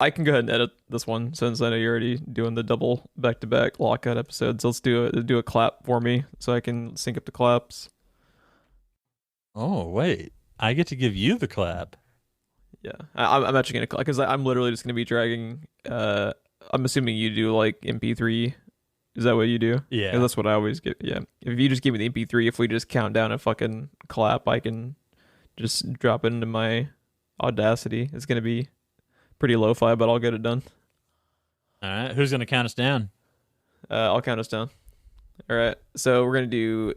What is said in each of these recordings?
I can go ahead and edit this one since I know you're already doing the double back-to-back lockout episodes. Let's do a clap for me so I can sync up the claps. Oh, wait. I get to give you the clap. Yeah, I'm actually gonna clap because I'm literally just gonna be dragging. I'm assuming you do like MP3. Is that what you do? Yeah. 'Cause that's what I always get. Yeah. If you just give me the MP3, if we just count down a fucking clap, I can just drop it into my Audacity. It's gonna be pretty lo-fi, but I'll get it done. All right. Who's going to count us down? I'll count us down. All right. So we're gonna do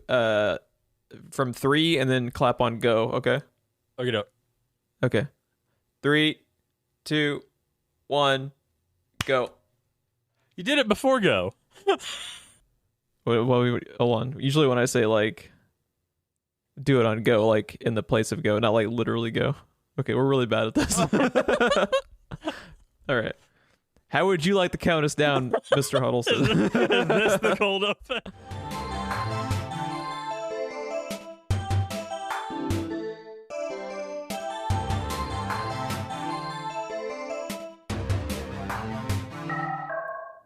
from 3 and then clap on go. Okay. Okay. Okay. 3, 2, 1, go. You did it before go. Well, hold on. Usually when I say like do it on go, like in the place of go, not like literally go. Okay, we're really bad at this. All right. How would you like to count us down, Mr. Huddleston? Is this the cold open?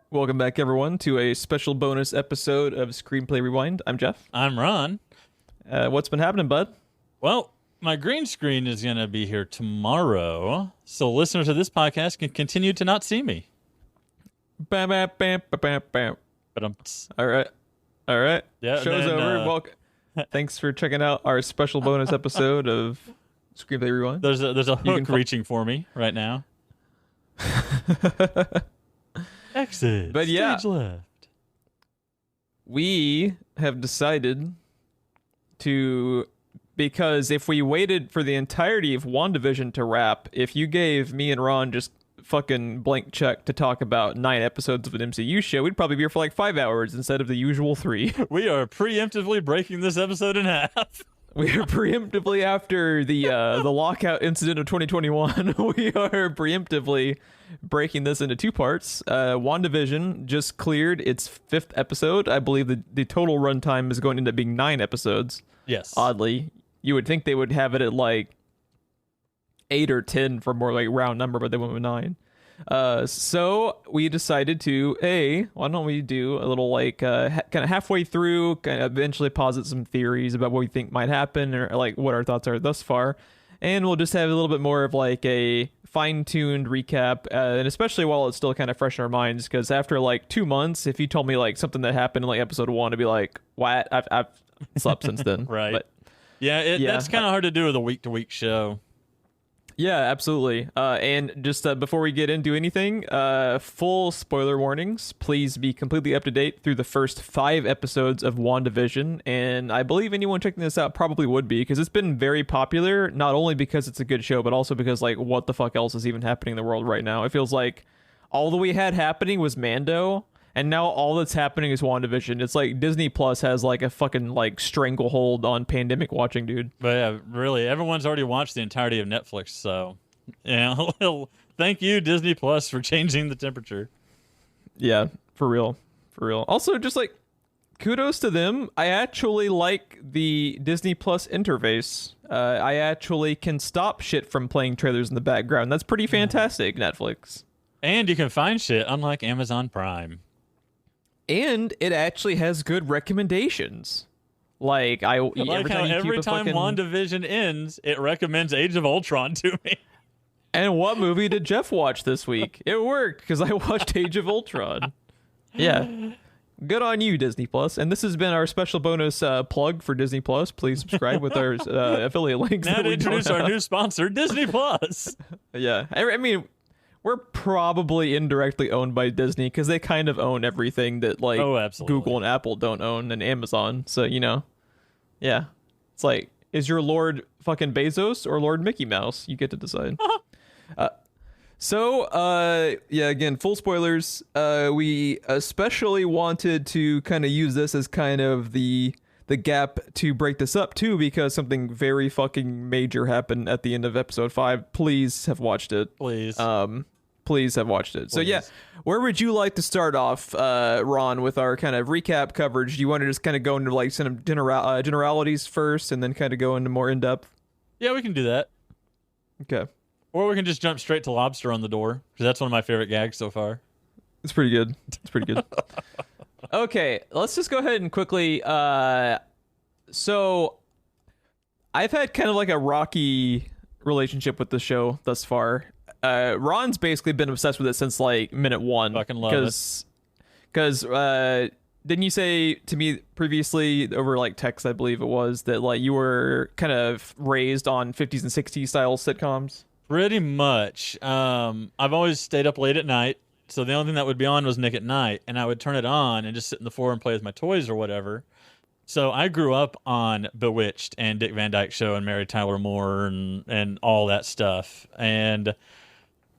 Welcome back, everyone, to a special bonus episode of Screenplay Rewind. I'm Jeff. I'm Ron. What's been happening, bud? Well, my green screen is going to be here tomorrow, so listeners of this podcast can continue to not see me. Bam, bam, bam, bam, bam. But All right. Yeah, Show's then, over. Welcome. Thanks for checking out our special bonus episode of Screenplay Rewind. there's a can hook reaching for me right now. Exit. But yeah. Stage left. We have decided to, because if we waited for the entirety of WandaVision to wrap, if you gave me and Ron just fucking blank check to talk about 9 episodes of an MCU show, we'd probably be here for like 5 hours instead of the usual 3. We are preemptively breaking this episode in half. We are preemptively after the lockout incident of 2021. We are preemptively breaking this into 2 parts. WandaVision just cleared its 5th episode. I believe the total runtime is going to end up being 9 episodes. Yes. Oddly, you would think they would have it at like 8 or 10 for more like round number, but they went with 9. So we decided to, why don't we do a little like kind of halfway through, kind of eventually posit some theories about what we think might happen or like what our thoughts are thus far. And we'll just have a little bit more of like a fine-tuned recap, and especially while it's still kind of fresh in our minds, because after like 2 months, if you told me like something that happened in like episode 1, I'd be like, what? I've slept since then. Right. But, Yeah, that's kind of hard to do with a week-to-week show. yeah, absolutely. And just before we get into anything, full spoiler warnings. Please be completely up to date through the first 5 episodes of WandaVision. And I believe anyone checking this out probably would be, because it's been very popular, not only because it's a good show, but also because, like, what the fuck else is even happening in the world right now? It feels like all that we had happening was Mando, and now all that's happening is WandaVision. It's like Disney Plus has like a fucking like stranglehold on pandemic watching, dude. But yeah, really, everyone's already watched the entirety of Netflix, so yeah, thank you, Disney Plus, for changing the temperature. Yeah, for real. Also, just like kudos to them. I actually like the Disney Plus interface. I actually can stop shit from playing trailers in the background. That's pretty fantastic, Netflix. And you can find shit, unlike Amazon Prime. And it actually has good recommendations. Like Like how every time WandaVision ends, it recommends Age of Ultron to me. And what movie did Jeff watch this week? It worked because I watched Age of Ultron. Yeah. Good on you, Disney Plus. And this has been our special bonus plug for Disney Plus. Please subscribe with our affiliate links. Now to introduce our new sponsor, Disney Plus. Yeah. I mean, we're probably indirectly owned by Disney because they kind of own everything that like Google and Apple don't own, and Amazon. So, you know, yeah. It's like, is your Lord fucking Bezos or Lord Mickey Mouse? You get to decide. Yeah, again, full spoilers. We especially wanted to kind of use this as kind of the gap to break this up too, because something very fucking major happened at the end of episode 5. Please have watched it. Please have watched it. So yeah, where would you like to start off, Ron, with our kind of recap coverage? Do you want to just kind of go into like some generalities first and then kind of go into more in-depth? Yeah, we can do that. Okay. Or we can just jump straight to lobster on the door, because that's one of my favorite gags so far. It's pretty good. It's pretty good. Okay, let's just go ahead and quickly. So, I've had kind of like a rocky relationship with the show thus far. Ron's basically been obsessed with it since like minute one. Fucking love it. Because didn't you say to me previously over like text, I believe it was, that like you were kind of raised on 50s and 60s style sitcoms? Pretty much. I've always stayed up late at night, so the only thing that would be on was Nick at Night, and I would turn it on and just sit in the floor and play with my toys or whatever. So I grew up on Bewitched and Dick Van Dyke Show and Mary Tyler Moore and all that stuff. And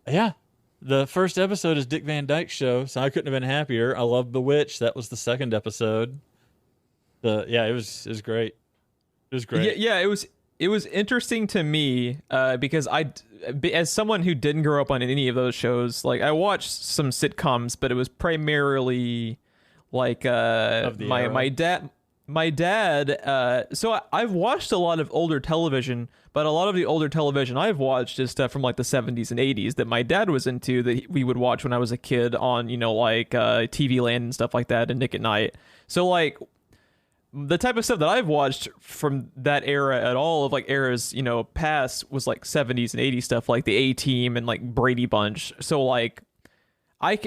yeah, the first episode is Dick Van Dyke Show, so I couldn't have been happier. I love Bewitched. That was the second episode. It was great. It was great. Yeah, it was interesting to me because as someone who didn't grow up on any of those shows, like I watched some sitcoms, but it was primarily like my dad. So I've watched a lot of older television, but a lot of the older television I've watched is stuff from like the 70s and 80s that my dad was into, that we would watch when I was a kid on, like TV Land and stuff like that, and Nick at Night. So like the type of stuff that I've watched from that era at all of like eras, past was like 70s and 80s stuff, like the A-Team and like Brady Bunch. So like I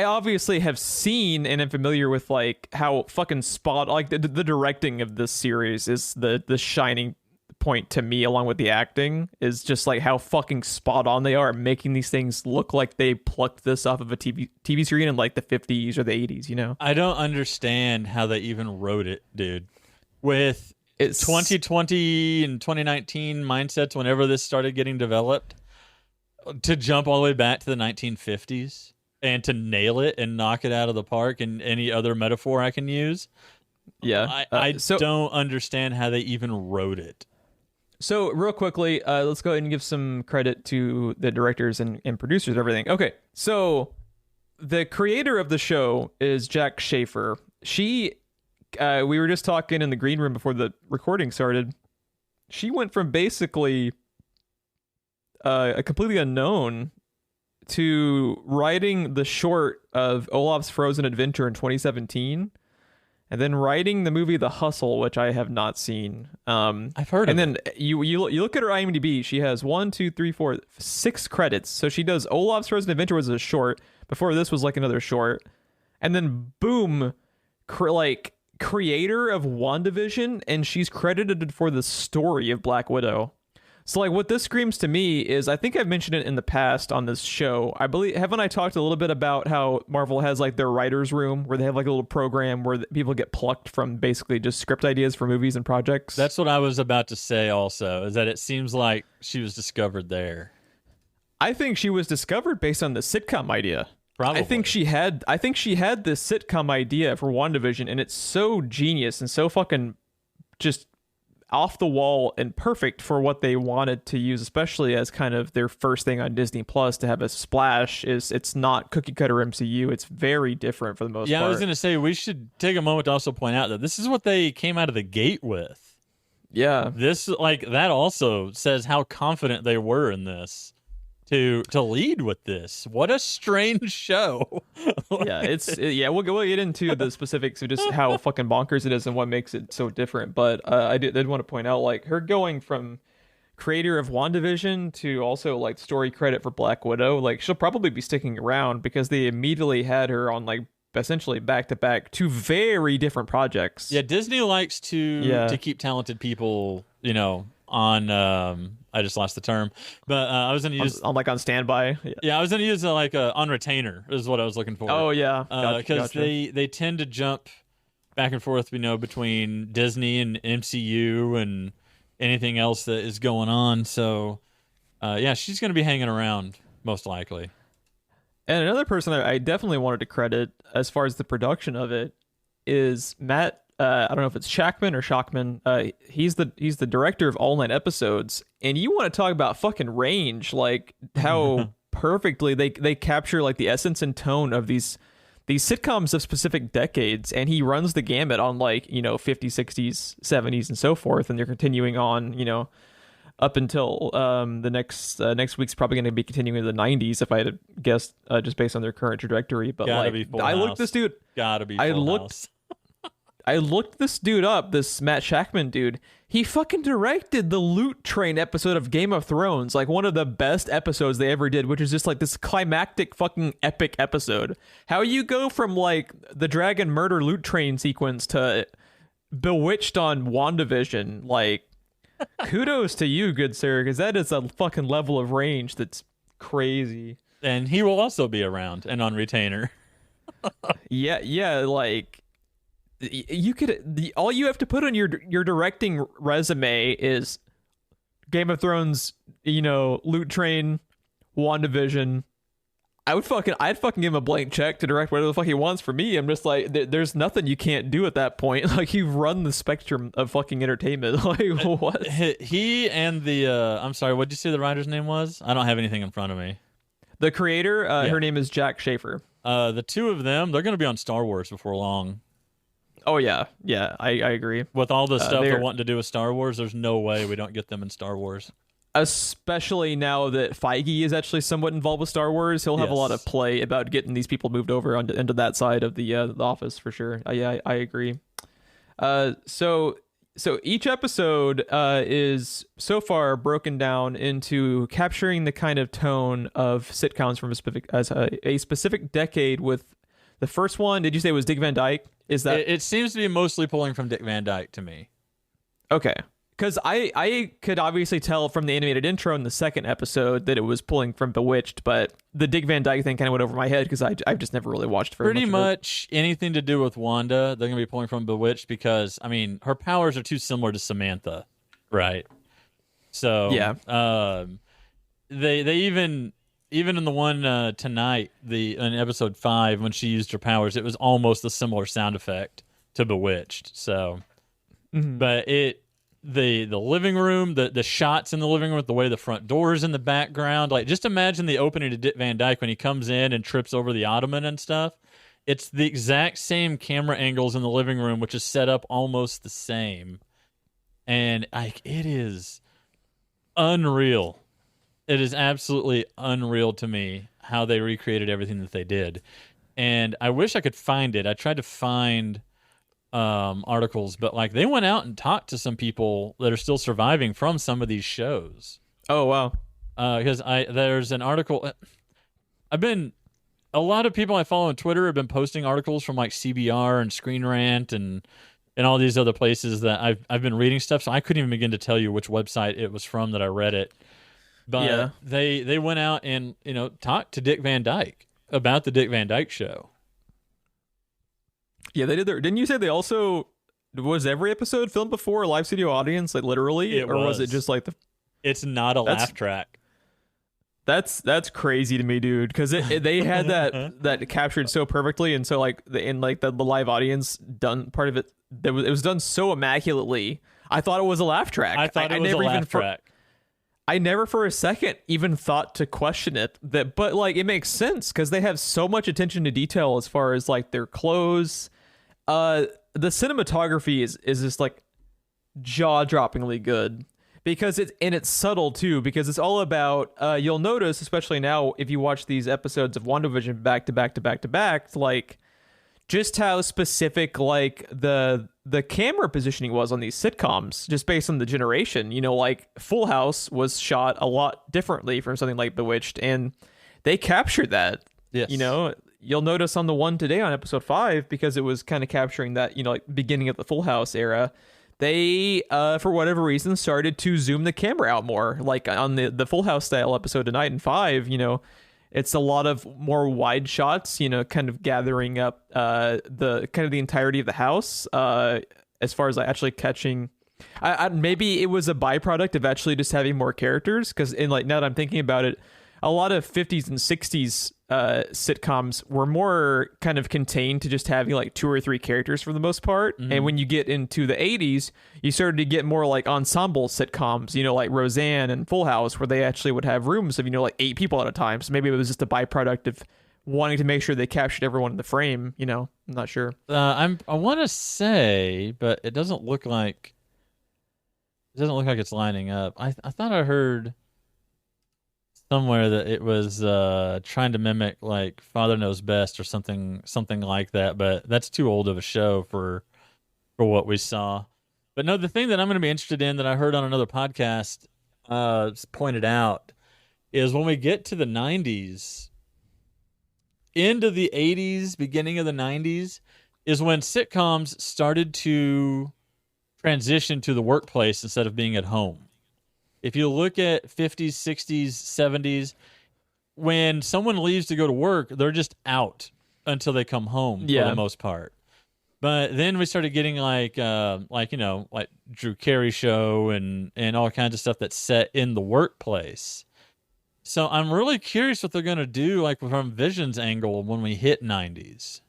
obviously have seen and am familiar with like how fucking like the directing of this series is the shining point to me, along with the acting, is just like how fucking spot on they are at making these things look like they plucked this off of a TV screen in like the 50s or the 80s, I don't understand how they even wrote it, dude. With 2020 and 2019 mindsets, whenever this started getting developed, to jump all the way back to the 1950s and to nail it and knock it out of the park, and any other metaphor I can use. Yeah. I don't understand how they even wrote it. So real quickly, let's go ahead and give some credit to the directors and producers and everything. Okay, so the creator of the show is Jack Schaefer. We were just talking in the green room before the recording started. She went from basically a completely unknown to writing the short of Olaf's Frozen Adventure in 2017. And then writing the movie The Hustle, which I have not seen. I've heard of it. And then you look at her IMDb. She has 6 credits. So she does Olaf's Frozen Adventure was a short. Before this was like another short. And then boom, creator of WandaVision, and she's credited for the story of Black Widow. So like what this screams to me is, I think I've mentioned it in the past on this show. I believe, haven't I talked a little bit about how Marvel has like their writer's room where they have like a little program where people get plucked from basically just script ideas for movies and projects? That's what I was about to say also, is that it seems like she was discovered there. I think she was discovered based on the sitcom idea. Probably. I think she had this sitcom idea for WandaVision, and it's so genius and so fucking just off the wall and perfect for what they wanted to use, especially as kind of their first thing on Disney Plus to have a splash. It's not cookie cutter MCU. It's very different for the most part. Yeah, I was going to say, we should take a moment to also point out that this is what they came out of the gate with. Yeah. This, like, that also says how confident they were in this to lead with this. What a strange show. Yeah, we'll get into the specifics of just how fucking bonkers it is and what makes it so different. But I did want to point out, like, her going from creator of WandaVision to also like story credit for Black Widow, like she'll probably be sticking around because they immediately had her on like essentially back to back 2 very different projects. Yeah, Disney likes to keep talented people, on I just lost the term, but I was going to use on standby. Yeah, I was going to use on retainer is what I was looking for. Oh yeah, because they tend to jump back and forth, between Disney and MCU and anything else that is going on. So she's going to be hanging around most likely. And another person I definitely wanted to credit as far as the production of it is Matt. I don't know if it's Shackman or Shockman. He's the director of all 9 episodes, and you want to talk about fucking range, like how perfectly they capture like the essence and tone of these sitcoms of specific decades, and he runs the gamut on like 50s, 60s, 70s, and so forth, and they're continuing on up until the next week's probably going to be continuing in the 90s, if I had to guess, just based on their current trajectory. But Gotta like, be Full I House. looked this dude. Gotta be I Full looked. House. I looked this dude up, this Matt Shackman dude. He fucking directed the Loot Train episode of Game of Thrones, like one of the best episodes they ever did, which is just like this climactic fucking epic episode. How you go from like the dragon murder Loot Train sequence to Bewitched on WandaVision, like kudos to you, good sir, because that is a fucking level of range that's crazy. And he will also be around and on retainer. Yeah, like you could all you have to put on your directing resume is Game of Thrones, Loot Train, WandaVision. I'd fucking give him a blank check to direct whatever the fuck he wants for me. I'm just like, there's nothing you can't do at that point. Like, you've run the spectrum of fucking entertainment. Like, what? He and the I'm sorry, what did you say the writer's name was? I don't have anything in front of me. The creator, her name is Jack Schaefer. The two of them, they're going to be on Star Wars before long. Oh yeah, I agree. With all the stuff they're wanting to do with Star Wars, there's no way we don't get them in Star Wars. Especially now that Feige is actually somewhat involved with Star Wars, he'll have a lot of play about getting these people moved over into that side of the office for sure. I agree. So each episode is so far broken down into capturing the kind of tone of sitcoms from a specific decade. With the first one, did you say it was Dick Van Dyke? Is that it seems to be mostly pulling from Dick Van Dyke to me. Okay. Because I could obviously tell from the animated intro in the second episode that it was pulling from Bewitched, but the Dick Van Dyke thing kind of went over my head because I've just never really watched very Pretty much anything to do with Wanda, they're going to be pulling from Bewitched because, I mean, her powers are too similar to Samantha, right? So, yeah. They even in the one tonight, in episode 5, when she used her powers, it was almost a similar sound effect to Bewitched. So, but the living room, the shots in the living room with the way the front door is in the background, like just imagine the opening to Dick Van Dyke when he comes in and trips over the ottoman and stuff. It's the exact same camera angles in the living room, which is set up almost the same. And it is unreal. It is absolutely unreal to me how they recreated everything that they did. And I wish I could find it. I tried to find articles, but like they went out and talked to some people that are still surviving from some of these shows. Oh wow. Because there's an article. A lot of people I follow on Twitter have been posting articles from like CBR and Screen Rant and all these other places that I've been reading stuff, so I couldn't even begin to tell you which website it was from that I read it. But they went out and talked to Dick Van Dyke about the Dick Van Dyke Show. Yeah, they did. Didn't you say they also was every episode filmed before a live studio audience, like literally, was it just like It's not a laugh track. That's crazy to me, dude. Because they had that captured so perfectly, and so like the live audience done part of it. It was done so immaculately. I thought it was a laugh track. I thought it was a laugh track. I never for a second even thought to question it. But like it makes sense because they have so much attention to detail as far as like their clothes. The cinematography is just like jaw-droppingly good because it's subtle too, because it's all about you'll notice, especially now if you watch these episodes of WandaVision back to back to back to back, like just how specific like the camera positioning was on these sitcoms just based on the generation. Like Full House was shot a lot differently from something like Bewitched, and they captured that. Yes. You'll notice on the one today on episode 5, because it was kind of capturing that, like beginning of the Full House era, they, for whatever reason, started to zoom the camera out more. Like on the Full House style episode tonight in 5, it's a lot of more wide shots, kind of gathering up the entirety of the house as far as like actually catching. Maybe it was a byproduct of actually just having more characters, because now that I'm thinking about it, a lot of 50s and 60s sitcoms were more kind of contained to just having like 2 or 3 characters for the most part. Mm-hmm. And when you get into the 80s, you started to get more like ensemble sitcoms, like Roseanne and Full House, where they actually would have rooms of, like 8 people at a time. So maybe it was just a byproduct of wanting to make sure they captured everyone in the frame. I'm not sure. I want to say, but it doesn't look like It doesn't look like it's lining up. I thought I heard somewhere that it was trying to mimic like Father Knows Best or something like that, but that's too old of a show for what we saw. But no, the thing that I'm going to be interested in that I heard on another podcast pointed out is when we get to the 90s, into the 80s, beginning of the 90s, is when sitcoms started to transition to the workplace instead of being at home. If you look at 50s, 60s, 70s, when someone leaves to go to work, they're just out until they come home for the most part. But then we started getting like Drew Carey show and all kinds of stuff that's set in the workplace. So I'm really curious what they're going to do, like from Vision's angle when we hit 90s.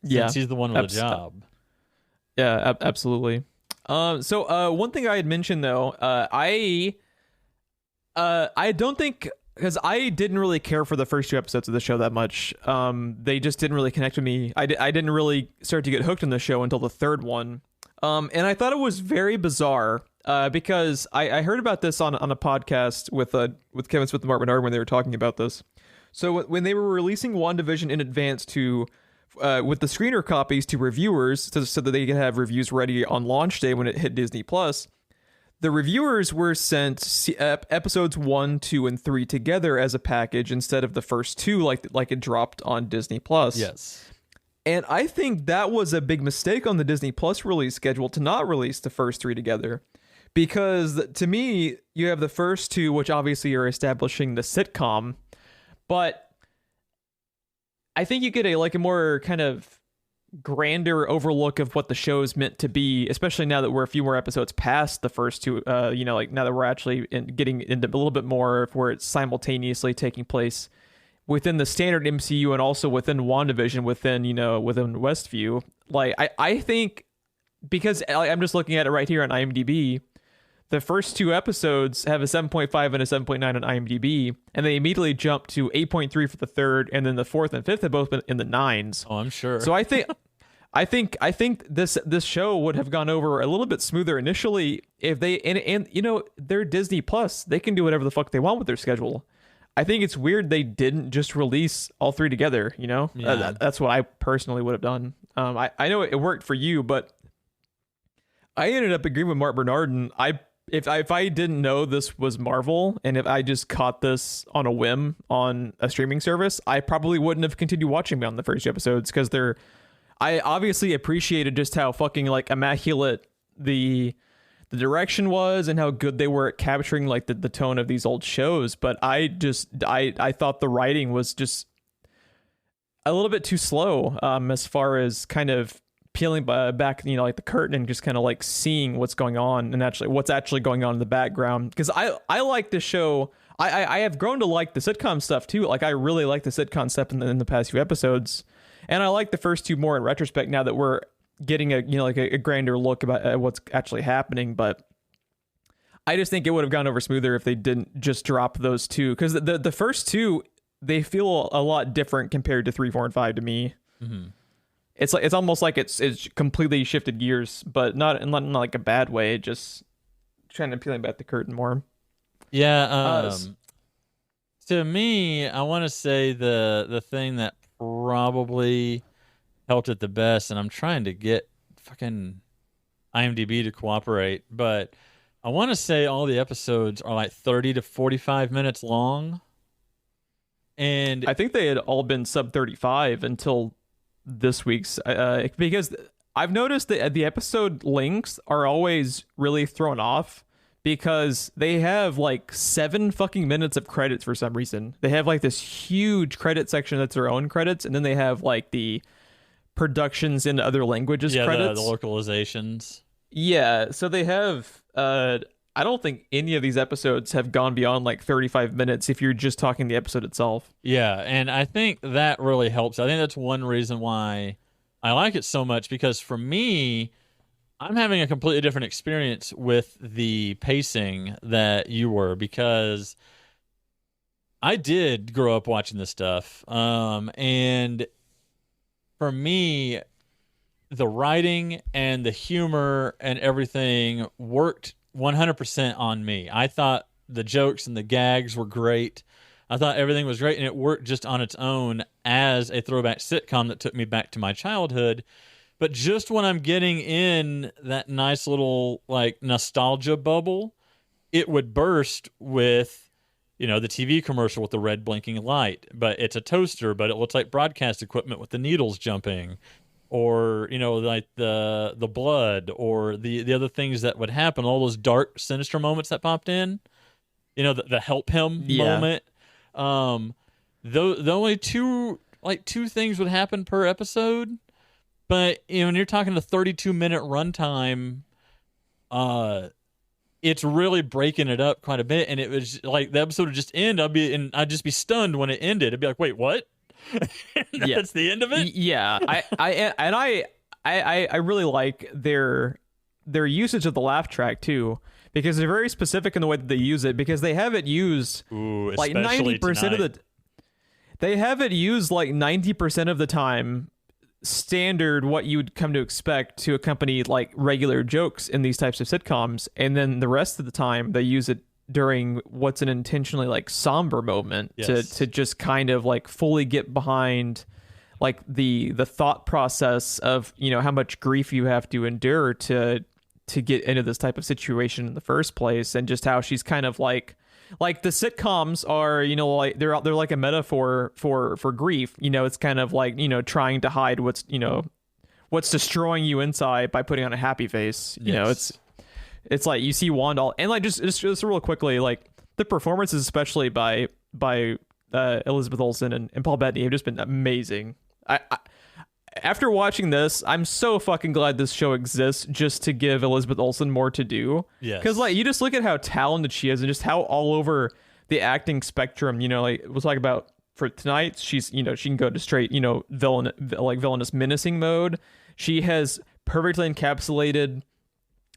Yeah, since he's the one with the job. Yeah, absolutely. So one thing I had mentioned though, I don't think, because I didn't really care for the first 2 episodes of the show that much. They just didn't really connect with me. I didn't really start to get hooked on the show until the 3rd one. And I thought it was very bizarre because I heard about this on a podcast with Kevin Smith and Mark Bernard when they were talking about this. So when they were releasing WandaVision in advance to with the screener copies to reviewers so that they could have reviews ready on launch day when it hit Disney Plus, the reviewers were sent episodes 1, 2, and 3 together as a package instead of the first 2 like it dropped on Disney Plus. Yes. And I think that was a big mistake on the Disney Plus release schedule to not release the first 3 together. Because to me, you have the first 2, which obviously are establishing the sitcom, but I think you get a more kind of grander overlook of what the show is meant to be, especially now that we're a few more episodes past the first 2. Now that we're actually getting into a little bit more of where it's simultaneously taking place within the standard MCU and also within WandaVision, within Westview. Like I think, because I'm just looking at it right here on IMDb, the first 2 episodes have a 7.5 and a 7.9 on IMDb, and they immediately jump to 8.3 for the 3rd, and then the 4th and 5th have both been in the 9s. Oh, I'm sure. So I think this show would have gone over a little bit smoother initially if they and they're Disney Plus. They can do whatever the fuck they want with their schedule. I think it's weird they didn't just release all 3 together. Yeah. That's what I personally would have done. I know it worked for you, but I ended up agreeing with Mark Bernard, and if I didn't know this was Marvel, and if I just caught this on a whim on a streaming service, I probably wouldn't have continued watching beyond the first 2 episodes, because I obviously appreciated just how fucking like immaculate the direction was and how good they were at capturing like the tone of these old shows. But I thought the writing was just a little bit too slow as far as kind of peeling back, like the curtain and just kind of like seeing what's going on and what's actually going on in the background. Because I like this show. I have grown to like the sitcom stuff too. Like I really like the sitcom stuff in the past few episodes, and I like the first 2 more in retrospect now that we're getting a grander look about what's actually happening. But I just think it would have gone over smoother if they didn't just drop those 2, because the first 2, they feel a lot different compared to 3, 4, and 5 to me. Mm-hmm. It's almost like it's completely shifted gears, but not in like a bad way. Just trying to peel back the curtain more. Yeah. To me, I want to say the thing that probably helped it the best, and I'm trying to get fucking IMDb to cooperate, but I want to say all the episodes are like 30 to 45 minutes long. And I think they had all been sub 35 until this week's, because I've noticed that the episode links are always really thrown off, because they have like 7 fucking minutes of credits for some reason. They have like this huge credit section that's their own credits, and then they have like the productions in other languages credits. The localizations. Yeah, so they have I don't think any of these episodes have gone beyond like 35 minutes if you're just talking the episode itself. Yeah, and I think that really helps. I think that's one reason why I like it so much, because for me, I'm having a completely different experience with the pacing that you were, because I did grow up watching this stuff. And for me, the writing and the humor and everything worked 100% on me. I thought the jokes and the gags were great. I thought everything was great, and it worked just on its own as a throwback sitcom that took me back to my childhood. But just when I'm getting in that nice little like nostalgia bubble, it would burst with, the TV commercial with the red blinking light, but it's a toaster, but it looks like broadcast equipment with the needles jumping, or like the blood, or the other things that would happen, all those dark, sinister moments that popped in, the help him moment. The only two things would happen per episode, but when you're talking a 32-minute runtime, it's really breaking it up quite a bit. And it was like the episode would just end. I'd just be stunned when it ended. I'd be like, wait, what? That's the end of it. Yeah, I really like their usage of the laugh track too, because they're very specific in the way that they use it, because they have it used like 90% of the. They have it used like 90% of the time, standard what you would come to expect to accompany like regular jokes in these types of sitcoms, and then the rest of the time they use it during what's an intentionally like somber moment to just kind of like fully get behind like the thought process of how much grief you have to endure to get into this type of situation in the first place, and just how she's kind of like the sitcoms are, like they're like a metaphor for grief. It's kind of like, trying to hide what's destroying you inside by putting on a happy face. It's like you see Wanda, and like just real quickly, like the performances, especially by Elizabeth Olsen and Paul Bettany, have just been amazing. I after watching this, I'm so fucking glad this show exists, just to give Elizabeth Olsen more to do. Yeah. Because like you just look at how talented she is, and just how all over the acting spectrum. Like we'll talk about for tonight. She's she can go to straight villainous menacing mode. She has perfectly encapsulated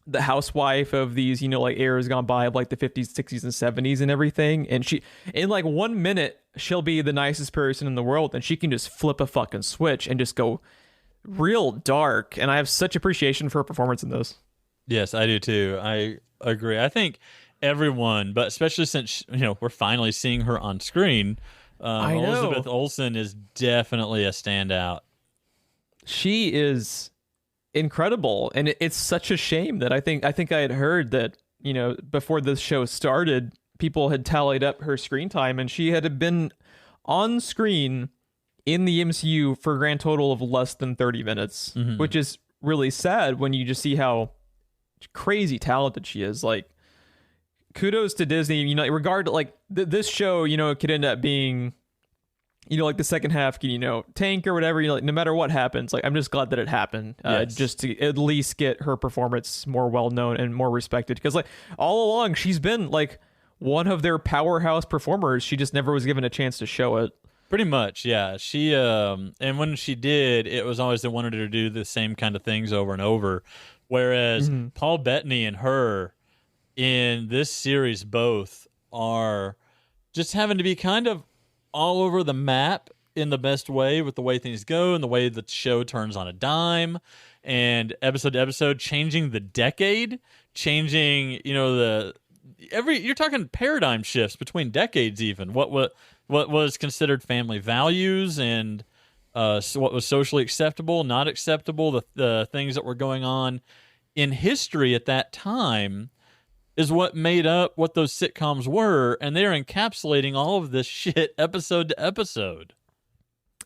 the housewife of these like eras gone by of like the 50s, 60s, and 70s and everything. And she, in like 1 minute, she'll be the nicest person in the world, and she can just flip a fucking switch and just go real dark. And I have such appreciation for her performance in this. Yes, I do too. I agree. I think everyone, but especially since we're finally seeing her on screen, Elizabeth Olsen is definitely a standout. She is incredible, and it's such a shame that I think I had heard that before this show started, people had tallied up her screen time, and she had been on screen in the MCU for a grand total of less than 30 minutes, which is really sad when you just see how crazy talented she is. Like, kudos to Disney. Regard like this show, could end up being like the second half can, tank or whatever, like no matter what happens, like I'm just glad that it happened, just to at least get her performance more well known and more respected, because like all along she's been like one of their powerhouse performers. She just never was given a chance to show it. Pretty much, yeah. She and when she did, it was always they wanted her to do the same kind of things over and over, whereas Paul Bettany and her in this series both are just having to be kind of all over the map in the best way, with the way things go and the way the show turns on a dime, and episode to episode changing the decade, changing you're talking paradigm shifts between decades, even what was considered family values, and what was socially acceptable, not acceptable, the things that were going on in history at that time is what made up what those sitcoms were, and they're encapsulating all of this shit episode to episode.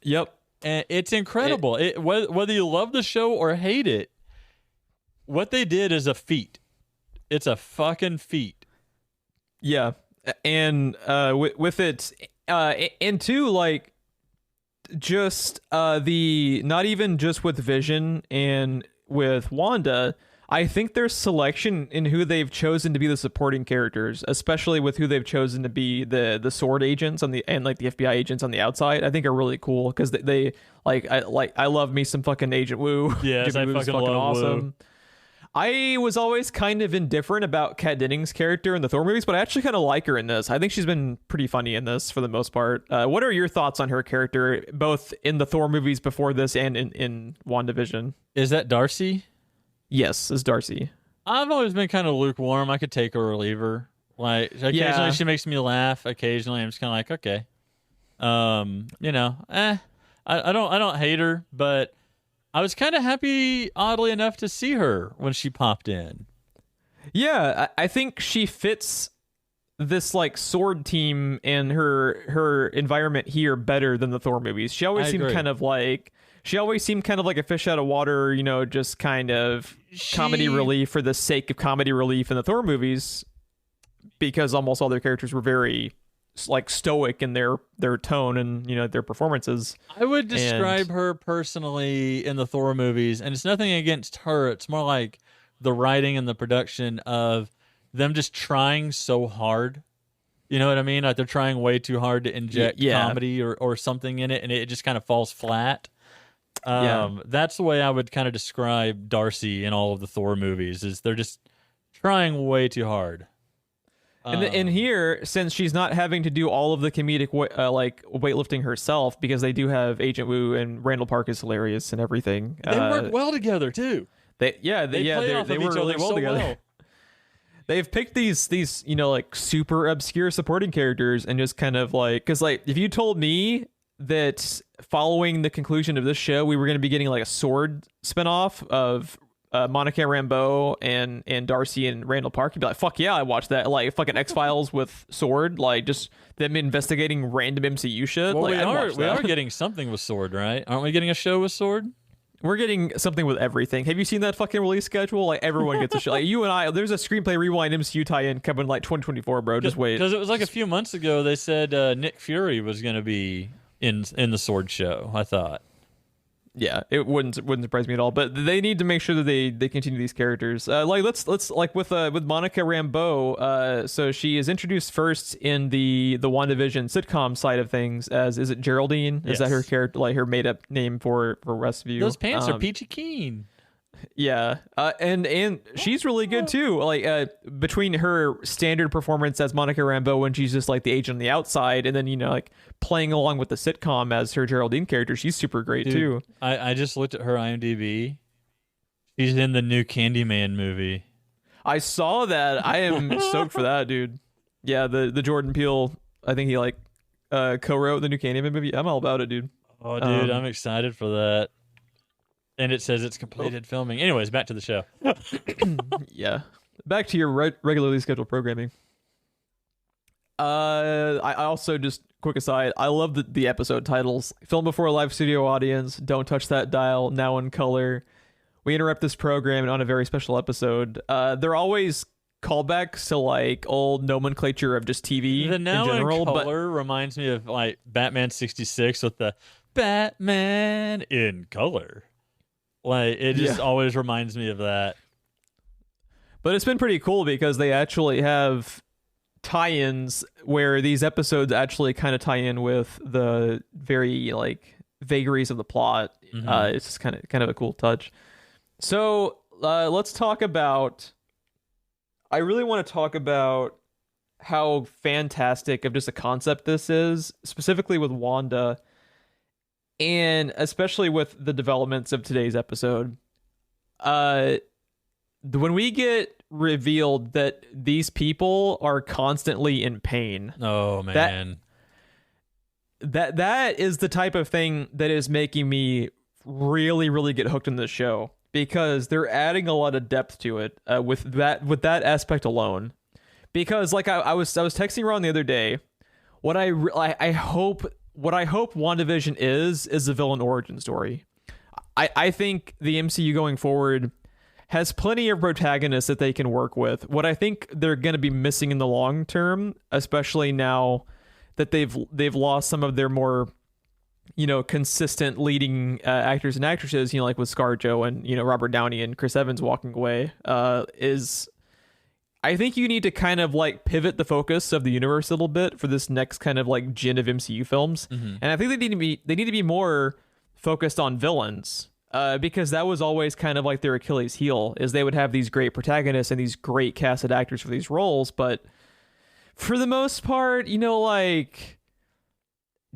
Yep. And it's incredible. Whether you love the show or hate it, what they did is a feat. It's a fucking feat. Yeah. And with it, and too, like, just not even just with Vision and with Wanda, I think their selection in who they've chosen to be the supporting characters, especially with who they've chosen to be the sword agents and the FBI agents on the outside, I think are really cool, because they I love me some fucking Agent Woo. Yes, I fucking love awesome. Woo. I was always kind of indifferent about Kat Dennings' character in the Thor movies, but I actually kind of like her in this. I think she's been pretty funny in this for the most part. What are your thoughts on her character, both in the Thor movies before this and in WandaVision? Is that Darcy? Yes, as Darcy. I've always been kind of lukewarm. I could take her or leave her. Like occasionally she makes me laugh. Occasionally I'm just kind of like, okay, I don't hate her, but I was kind of happy, oddly enough, to see her when she popped in. Yeah, I think she fits this like sword team and her environment here better than the Thor movies. She always seemed kind of like a fish out of water, just kind of comedy relief for the sake of comedy relief in the Thor movies, because almost all their characters were very like stoic in their tone and their performances. I would describe her personally in the Thor movies, and it's nothing against her. It's more like the writing and the production of them just trying so hard. You know what I mean? Like they're trying way too hard to inject comedy or something in it, and it just kind of falls flat. That's the way I would kind of describe Darcy in all of the Thor movies, is they're just trying way too hard. And here, since she's not having to do all of the comedic weightlifting herself, because they do have Agent Woo and Randall Park is hilarious and everything. They work well together too. They work really well together. Well. They've picked these like super obscure supporting characters and just kind of like, because like if you told me that following the conclusion of this show we were going to be getting like a sword spinoff of Monica Rambeau and Darcy and Randall Park, you'd be like, fuck yeah, I watched that. Like fucking X-Files with Sword, like just them investigating random MCU shit. Well, like, we are getting something with Sword, right? Aren't we getting a show with Sword? We're getting something with everything. Have you seen that fucking release schedule? Like everyone gets a show. Like you and I, there's a Screenplay Rewind MCU tie-in coming like 2024, bro. Just wait. Because it was like a few months ago they said Nick Fury was going to be in the Sword show, I thought. Yeah, it wouldn't surprise me at all. But they need to make sure that they continue these characters. Like let's like with Monica Rambeau. So she is introduced first in the WandaVision sitcom side of things as, is it Geraldine? Is that her character, like her made up name for rest of you? Those pants are peachy keen. Yeah, and she's really good too. Like between her standard performance as Monica Rambeau when she's just like the agent on the outside, and then like playing along with the sitcom as her Geraldine character, she's super great too. I just looked at her IMDb. She's in the new Candyman movie. I saw that. I am stoked for that, dude. Yeah, the Jordan Peele. I think he like co-wrote the new Candyman movie. I'm all about it, dude. Oh, dude, I'm excited for that. And it says it's completed filming. Anyways, back to the show. Yeah. Back to your regularly scheduled programming. I also, just quick aside, I love the episode titles. Film before a live studio audience, Don't Touch That Dial, Now in Color. We interrupt this program on a very special episode. They're always callbacks to like old nomenclature of just TV the Now in general. In Color reminds me of like Batman 66 with the Batman in Color. Like, it just always reminds me of that. But it's been pretty cool because they actually have tie-ins where these episodes actually kind of tie in with the very, like, vagaries of the plot. Mm-hmm. It's just kind of a cool touch. So, let's talk about... I really want to talk about how fantastic of just a concept this is, specifically with Wanda... And especially with the developments of today's episode, when we get revealed that these people are constantly in pain. Oh, man. That is the type of thing that is making me really, really get hooked in this show, because they're adding a lot of depth to it with that aspect alone. Because like I was texting Ron the other day, what I hope WandaVision is a villain origin story. I think the MCU going forward has plenty of protagonists that they can work with. What I think they're going to be missing in the long term, especially now that they've lost some of their more consistent leading actors and actresses, like with ScarJo and Robert Downey and Chris Evans walking away, is I think you need to kind of like pivot the focus of the universe a little bit for this next kind of like gen of MCU films. Mm-hmm. And I think they need to be more focused on villains, because that was always kind of like their Achilles heel, is they would have these great protagonists and these great casted actors for these roles, but for the most part, like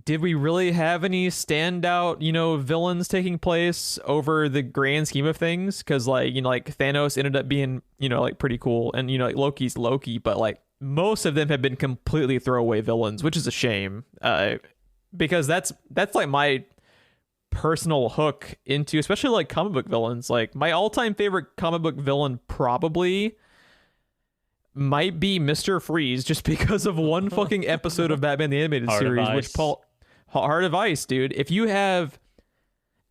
did we really have any standout, villains taking place over the grand scheme of things? Because like Thanos ended up being, like pretty cool, and like Loki's Loki, but like most of them have been completely throwaway villains, which is a shame. Because that's like my personal hook into, especially like comic book villains. Like my all-time favorite comic book villain probably might be Mr. Freeze, just because of one fucking episode of Batman the Animated Series, which Heart of Ice, dude. If you have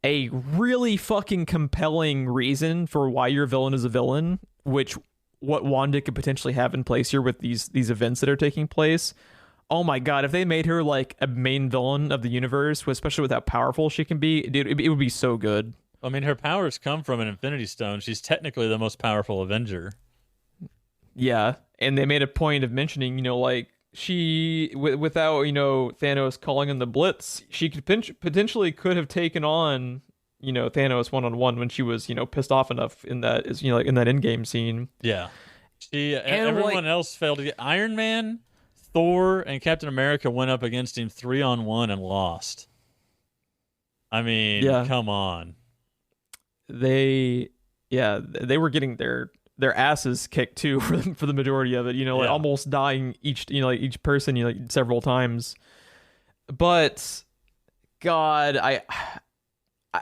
a really fucking compelling reason for why your villain is a villain, which what Wanda could potentially have in place here with these events that are taking place. Oh my god, if they made her like a main villain of the universe, especially with how powerful she can be, dude, it would be so good. I mean, her powers come from an Infinity Stone. She's technically the most powerful Avenger. Yeah, and they made a point of mentioning, like she, without Thanos calling in the Blitz, she could potentially could have taken on Thanos one-on-one when she was pissed off enough in that like in that Endgame scene. Yeah, everyone else failed to get. Iron Man, Thor, and Captain America went up against him 3-on-1 and lost. I mean, come on. They were getting their asses kicked too for the majority of it, like almost dying each person, several times. But God,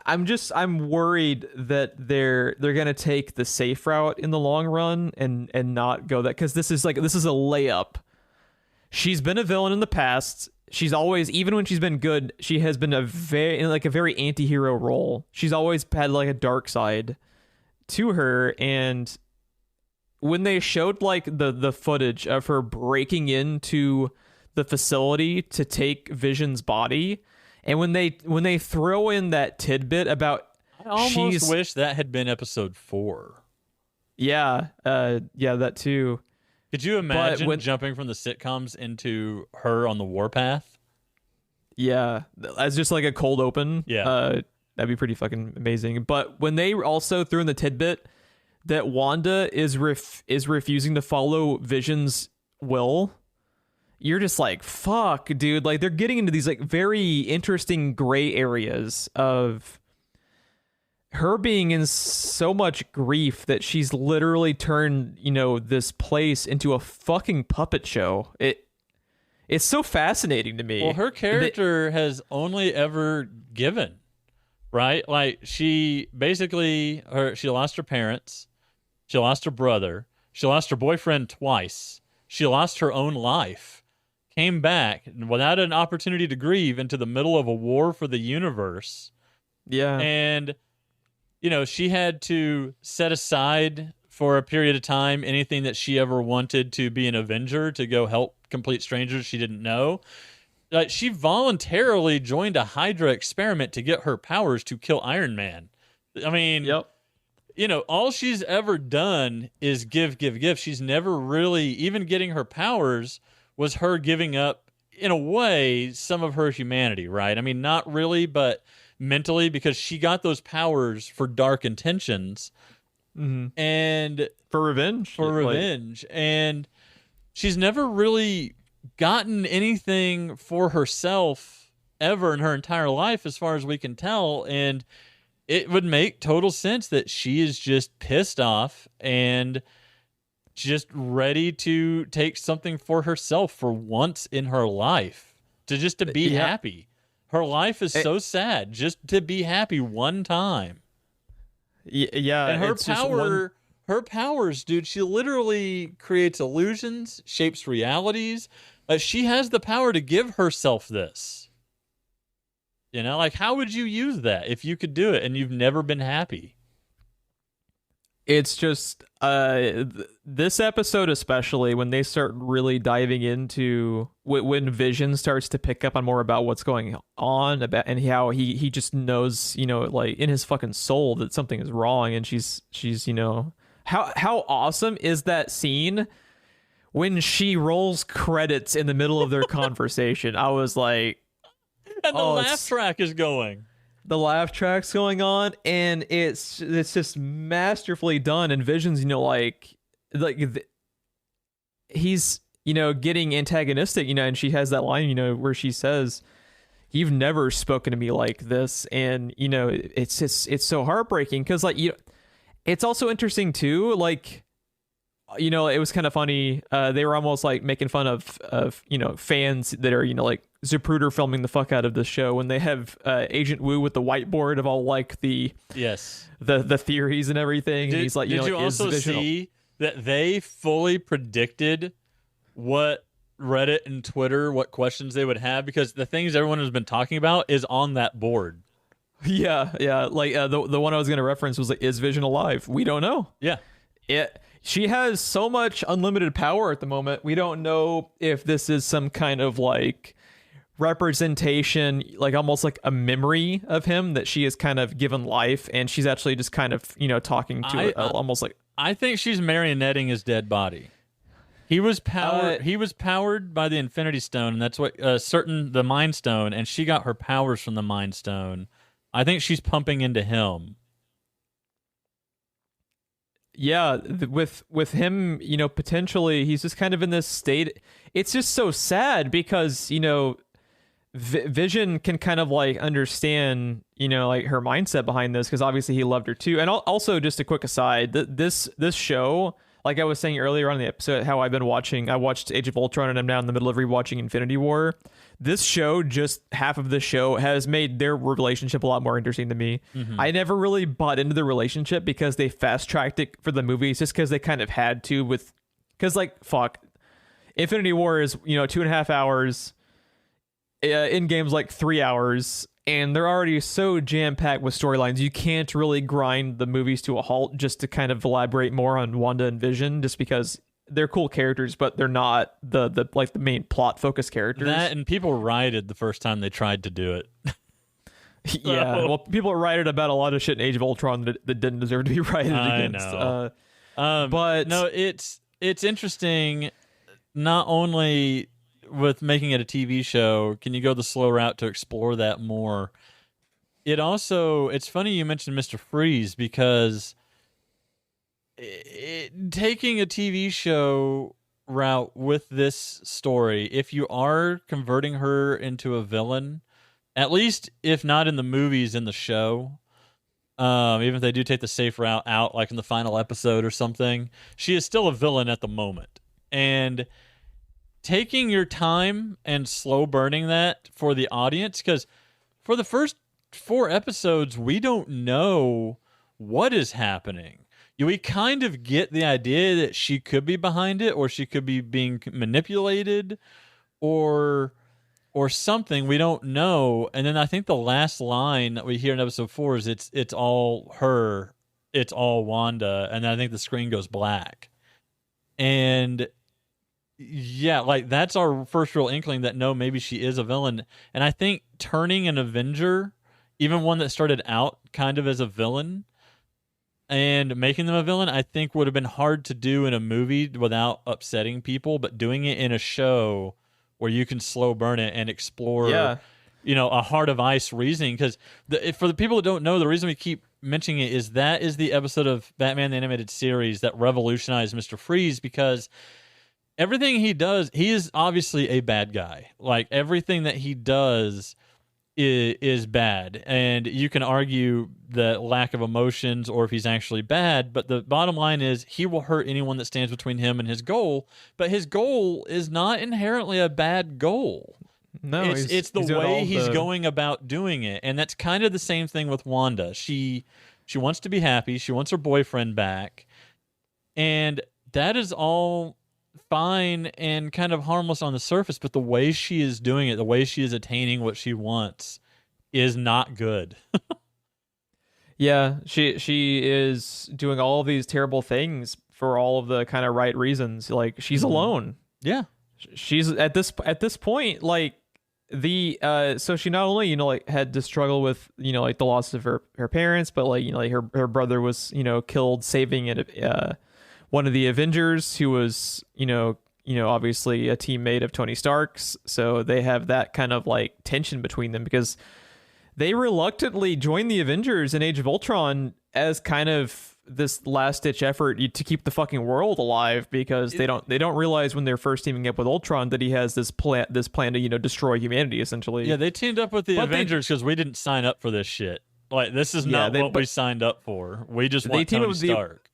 I'm worried that they're gonna take the safe route in the long run and not go that, because this is a layup. She's been a villain in the past. She's always, even when she's been good, she has been in a very anti-hero role. She's always had like a dark side to her, and when they showed like the footage of her breaking into the facility to take Vision's body, and when they throw in that tidbit about, I almost wish that had been episode 4. Yeah, that too. Could you imagine jumping from the sitcoms into her on the warpath? Yeah, as just like a cold open. Yeah, that'd be pretty fucking amazing. But when they also threw in the tidbit that Wanda is refusing to follow Vision's will, you're just like, fuck, dude. Like, they're getting into these like very interesting gray areas of her being in so much grief that she's literally turned, this place into a fucking puppet show. It's so fascinating to me. Well, her character has only ever given, right? Like, she basically, she lost her parents. She lost her brother. She lost her boyfriend twice. She lost her own life. Came back without an opportunity to grieve into the middle of a war for the universe. Yeah. And, she had to set aside for a period of time anything that she ever wanted to be an Avenger, to go help complete strangers she didn't know. She voluntarily joined a Hydra experiment to get her powers to kill Iron Man. I mean, yep. All she's ever done is give. She's never really, even getting her powers was her giving up, in a way, some of her humanity, right? I mean, not really, but mentally, because she got those powers for dark intentions. Mm-hmm. And for revenge. And she's never really gotten anything for herself ever in her entire life, as far as we can tell. And it would make total sense that she is just pissed off and just ready to take something for herself for once in her life, to be happy. Her life is so sad, just to be happy one time. Yeah, and her powers, dude, she literally creates illusions, shapes realities. She has the power to give herself this. Like, how would you use that if you could do it and you've never been happy? It's just this episode, especially when they start really diving into when Vision starts to pick up on more about what's going on about, and how he just knows, like in his fucking soul that something is wrong, and she's how awesome is that scene when she rolls credits in the middle of their conversation? I was like, and the laugh track is going. The laugh track's going on, and it's just masterfully done. And Vision's, he's, getting antagonistic, and she has that line, where she says, you've never spoken to me like this. And, you know, it's so heartbreaking because, like, it's also interesting too, like, you know, it was kind of funny. They were almost like making fun of, you know, fans that are, you know, like Zapruder filming the fuck out of this show when they have Agent Wu with the whiteboard of all like the theories and everything. And he's like, did you also see that they fully predicted what Reddit and Twitter, what questions they would have, because the things everyone has been talking about is on that board. Yeah. Like the one I was going to reference was like, is Vision alive? We don't know. Yeah. She has so much unlimited power at the moment. We don't know if this is some kind of like representation, like almost like a memory of him that she has kind of given life, and she's actually just kind of, you know, talking to it almost like. I think she's marionetting his dead body. He was powered. He was powered by the Infinity Stone, and that's what the Mind Stone, and she got her powers from the Mind Stone. I think she's pumping into him. Yeah, with him, you know, potentially he's just kind of in this state. It's just so sad because, you know, Vision can kind of like understand, you know, like her mindset behind this, because obviously he loved her too. And also, just a quick aside, this show, like I was saying earlier on in the episode, how I've been watching, I watched Age of Ultron and I'm now in the middle of rewatching Infinity War. This show, just half of the show, has made their relationship a lot more interesting to me. Mm-hmm. I never really bought into the relationship because they fast-tracked it for the movies, just because they kind of had to because like, fuck. Infinity War is, you know, 2.5 hours. In games like 3 hours, and they're already so jam-packed with storylines. You can't really grind the movies to a halt just to kind of elaborate more on Wanda and Vision, just because they're cool characters, but they're not the like the main plot focused characters. That, and people rioted the first time they tried to do it. Yeah, well, people rioted about a lot of shit in Age of Ultron that didn't deserve to be rioted against. I know. But no, it's interesting. Not only with making it a TV show, can you go the slow route to explore that more? It's funny you mentioned Mr. Freeze, because taking a TV show route with this story, if you are converting her into a villain, at least if not in the movies, in the show, even if they do take the safe route out, like in the final episode or something, she is still a villain at the moment. And taking your time and slow burning that for the audience, because for the first 4 episodes, we don't know what is happening. We kind of get the idea that she could be behind it, or she could be being manipulated, or something. We don't know. And then I think the last line that we hear in episode 4 is it's all her, it's all Wanda, and then I think the screen goes black. And yeah, like that's our first real inkling that no, maybe she is a villain. And I think turning an Avenger, even one that started out kind of as a villain, and making them a villain, I think would have been hard to do in a movie without upsetting people. But doing it in a show where you can slow burn it and explore, you know, a Heart of Ice reasoning. Because for the people that don't know, the reason we keep mentioning it is that is the episode of Batman the Animated Series that revolutionized Mr. Freeze, because everything he does, he is obviously a bad guy. Like, everything that he does is bad. And you can argue the lack of emotions or if he's actually bad, but the bottom line is he will hurt anyone that stands between him and his goal. But his goal is not inherently a bad goal. No, it's the way he's going about doing it. And that's kind of the same thing with Wanda. She wants to be happy. She wants her boyfriend back. And that is all fine and kind of harmless on the surface, but the way she is doing it, the way she is attaining what she wants, is not good. Yeah, she is doing all of these terrible things for all of the kind of right reasons. Like, she's alone. Yeah, she's at this point, like, so she not only, you know, like, had to struggle with, you know, like, the loss of her parents, but, like, you know, like, her brother was, you know, killed saving it. One of the Avengers, who was, you know, obviously a teammate of Tony Stark's. So they have that kind of like tension between them, because they reluctantly joined the Avengers in Age of Ultron as kind of this last ditch effort to keep the fucking world alive, because they don't realize when they're first teaming up with Ultron that he has this plan to destroy humanity essentially. Yeah, they teamed up with the Avengers because we didn't sign up for this shit. Like, this is not what we signed up for. We just want Tony Stark.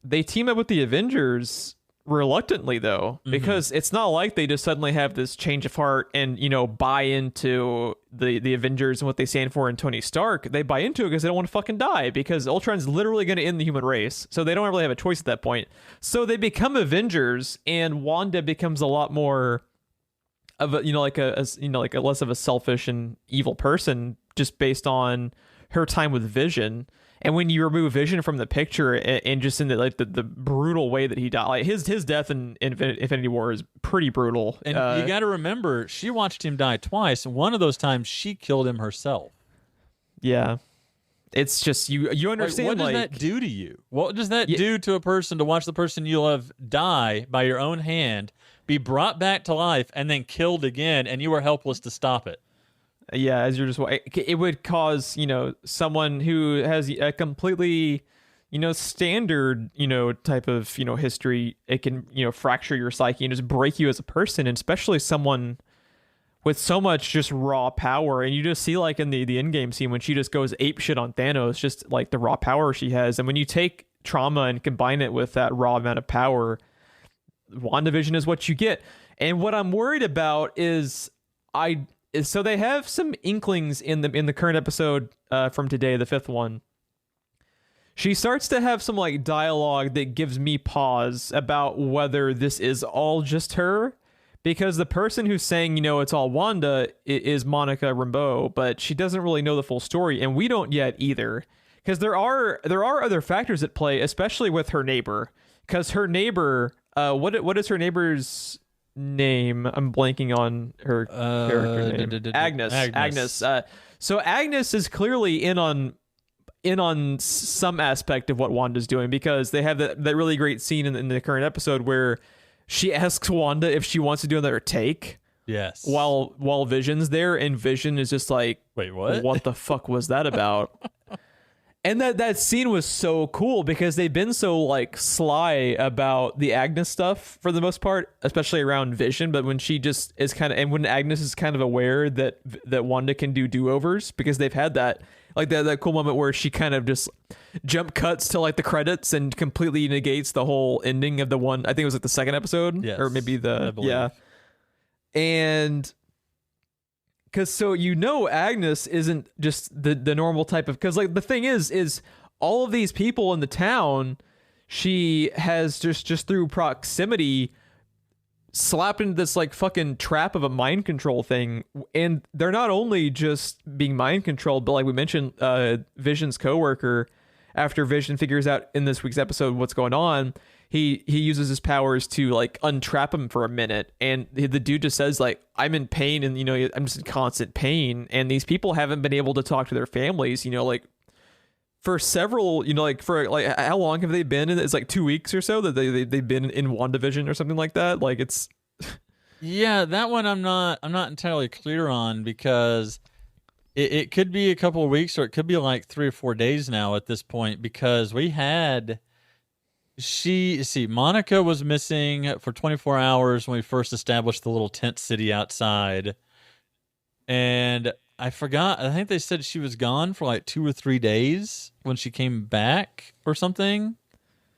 They team up with the Avengers reluctantly though, because it's not like they just suddenly have this change of heart and buy into the Avengers and what they stand for and Tony Stark. They buy into it because they don't want to fucking die, because Ultron's literally going to end the human race, so they don't really have a choice at that point. So they become Avengers, and Wanda becomes a lot more of a like a less of a selfish and evil person, just based on her time with Vision. And when you remove Vision from the picture, and just in the brutal way that he died, like his death in Infinity War is pretty brutal. And you got to remember, she watched him die twice. One of those times, she killed him herself. Yeah, it's just you understand. What does that do to you? What does that do to a person to watch the person you love die by your own hand, be brought back to life, and then killed again, and you were helpless to stop it? Yeah, as you're just, it would cause, someone who has a completely, standard, type of, history. It can, fracture your psyche and just break you as a person, and especially someone with so much just raw power. And you just see, like, in the Endgame scene when she just goes ape shit on Thanos, just like the raw power she has. And when you take trauma and combine it with that raw amount of power, WandaVision is what you get. And what I'm worried about is so they have some inklings in the current episode from today, the 5th one. She starts to have some like dialogue that gives me pause about whether this is all just her, because the person who's saying, it's all Wanda is Monica Rambeau, but she doesn't really know the full story, and we don't yet either, because there are other factors at play, especially with her neighbor, because her neighbor, what is her neighbor's name? I'm blanking on her character name. Agnes. So Agnes is clearly in on some aspect of what Wanda's doing, because they have that really great scene in the current episode where she asks Wanda if she wants to do another take. Yes. While Vision's there, and Vision is just like, wait, what? What the fuck was that about? And that scene was so cool, because they've been so like sly about the Agnes stuff for the most part, especially around Vision. But when she just is and when Agnes is kind of aware that Wanda can do do-overs, because they've had that cool moment where she kind of just jump cuts to like the credits and completely negates the whole ending of the one. I think it was like the second episode, or maybe and. Because Agnes isn't just the normal type of, because like the thing is all of these people in the town, she has just through proximity slapped into this like fucking trap of a mind control thing. And they're not only just being mind controlled, but like we mentioned, Vision's coworker, after Vision figures out in this week's episode what's going on, he uses his powers to like untrap him for a minute, and the dude just says like, I'm in pain, and I'm just in constant pain, and these people haven't been able to talk to their families, like for several, for like how long have they been in? It's like 2 weeks or so that they've been in WandaVision or something like that. Like it's yeah, that one I'm not entirely clear on, because it could be a couple of weeks, or it could be like 3 or 4 days now at this point, because we had Monica was missing for 24 hours when we first established the little tent city outside. And I forgot, I think they said she was gone for like 2 or 3 days when she came back or something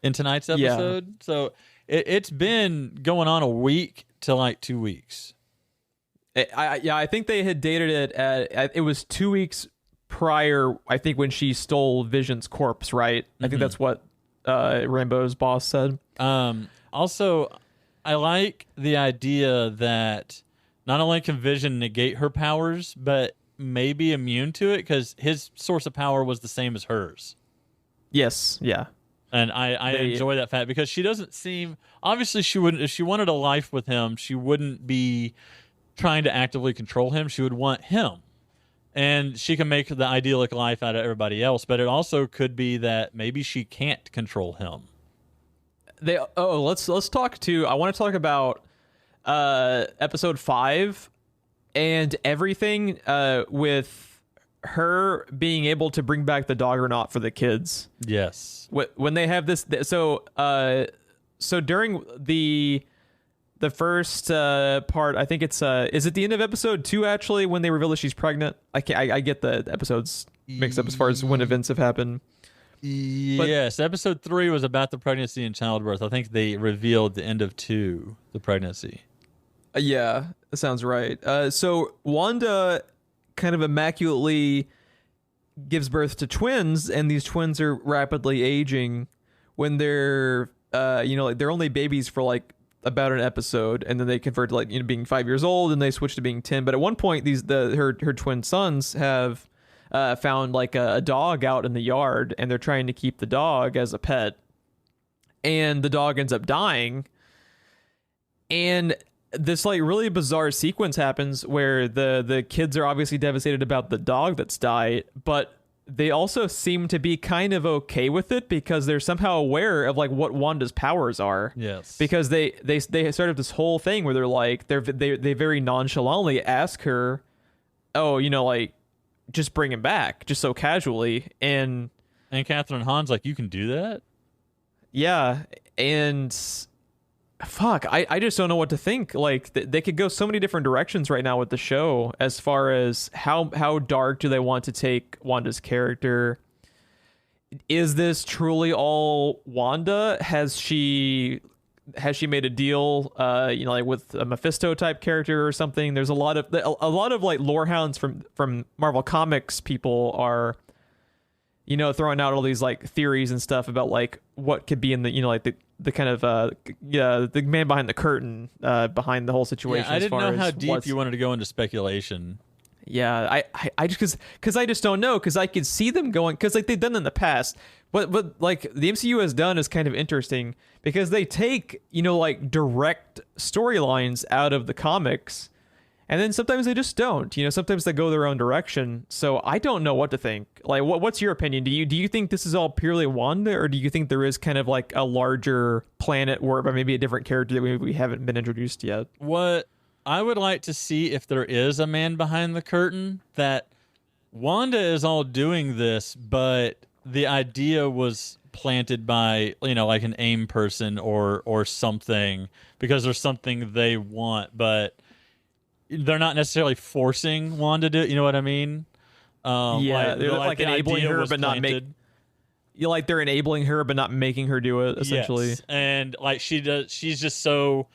in tonight's episode. Yeah. So it's been going on a week to like 2 weeks. I think they had dated it at, it was 2 weeks prior, I think, when she stole Vision's corpse, right? I think that's what Rambeau's boss said. Also, I like the idea that not only can Vision negate her powers, but may be immune to it, because his source of power was the same as hers. Yes, yeah. And I enjoy that fact, because she doesn't seem, obviously she wouldn't, if she wanted a life with him, she wouldn't be trying to actively control him. She would want him. And she can make the idyllic life out of everybody else, but it also could be that maybe she can't control him. Let's talk to, I want to talk about episode 5 and everything with her being able to bring back the dog or not for the kids. Yes. When they have this, so during the first part, I think it's is it the end of episode 2 actually when they reveal that she's pregnant? I get the episodes mixed up as far as when events have happened. Yes, episode 3 was about the pregnancy and childbirth. I think they revealed the end of 2, the pregnancy. Yeah, that sounds right. So Wanda kind of immaculately gives birth to twins, and these twins are rapidly aging when they're, like they're only babies for like about an episode, and then they convert to like being 5 years old, and they switch to being 10. But at one point, her twin sons have found like a dog out in the yard, and they're trying to keep the dog as a pet, and the dog ends up dying, and this like really bizarre sequence happens where the kids are obviously devastated about the dog that's died, but they also seem to be kind of okay with it because they're somehow aware of like what Wanda's powers are. Yes. Because they started this whole thing where they're like they very nonchalantly ask her, oh, like just bring him back, just so casually, and Catherine Hahn's like, you can do that? Yeah, and fuck, I just don't know what to think. Like they could go so many different directions right now with the show as far as how dark do they want to take Wanda's character. Is this truly all Wanda? Has she made a deal like with a Mephisto type character or something? There's a lot of like lore hounds from Marvel Comics people are throwing out all these like theories and stuff about like what could be in the like the kind of the man behind the curtain behind the whole situation. Yeah, I didn't know how deep you wanted to go into speculation. Yeah, I just because I just don't know, because I could see them going, because like they've done in the past. What like the MCU has done is kind of interesting because they take like direct storylines out of the comics, and then sometimes they just don't. Sometimes they go their own direction. So I don't know what to think. Like, what's your opinion? Do you think this is all purely Wanda, or do you think there is kind of like a larger planet or maybe a different character that we haven't been introduced yet? What I would like to see, if there is a man behind the curtain, that Wanda is all doing this, but the idea was planted by like an AIM person or something, because there's something they want, but they're not necessarily forcing Wanda to do it. You know what I mean? They're like enabling her, but not making. Like they're enabling her, but not making her do it. Essentially, yes. And like she's just so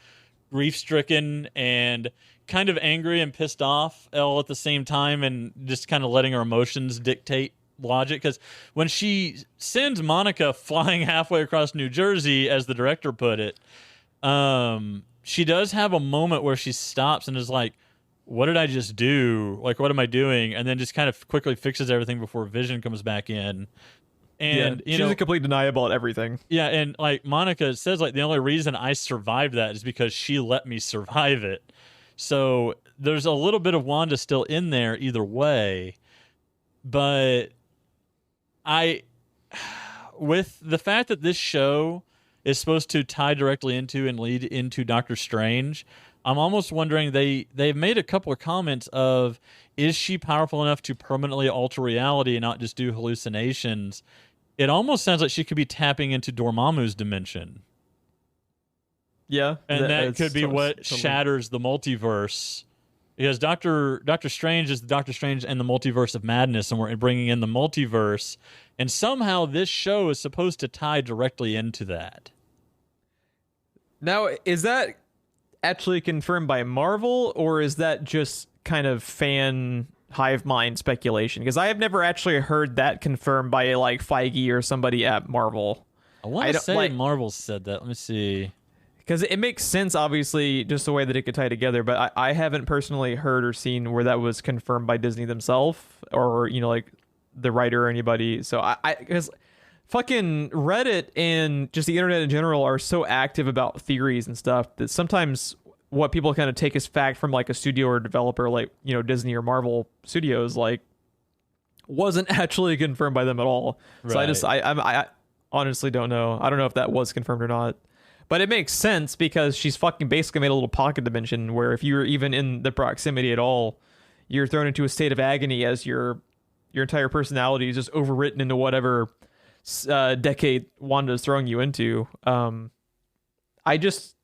grief-stricken and kind of angry and pissed off all at the same time, and just kind of letting her emotions dictate logic. Because when she sends Monica flying halfway across New Jersey, as the director put it, she does have a moment where she stops and is like, what did I just do? Like, what am I doing? And then just kind of quickly fixes everything before Vision comes back in. And she's a complete denial about everything. Yeah, and like Monica says, like, the only reason I survived that is because she let me survive it. So there's a little bit of Wanda still in there either way. But with the fact that this show is supposed to tie directly into and lead into Doctor Strange, I'm almost wondering, they've made a couple of comments of, is she powerful enough to permanently alter reality and not just do hallucinations? It almost sounds like she could be tapping into Dormammu's dimension. Yeah. And that could be what shatters the multiverse. Because Doctor Strange is the Doctor Strange and the Multiverse of Madness, and we're bringing in the multiverse. And somehow this show is supposed to tie directly into that. Now, is that actually confirmed by Marvel, or is that just kind of fan hive mind speculation? Because I have never actually heard that confirmed by like Feige or somebody at Marvel. I want to say Marvel said that. Let me see. Because it makes sense, obviously, just the way that it could tie together. But I haven't personally heard or seen where that was confirmed by Disney themselves, or like the writer or anybody. So because fucking Reddit and just the internet in general are so active about theories and stuff that sometimes what people kind of take as fact from like a studio or developer like Disney or Marvel Studios like wasn't actually confirmed by them at all. Right. So I honestly don't know. I don't know if that was confirmed or not, but it makes sense because she's fucking basically made a little pocket dimension where if you're even in the proximity at all, you're thrown into a state of agony as you're your entire personality is just overwritten into whatever decade Wanda's throwing you into. I just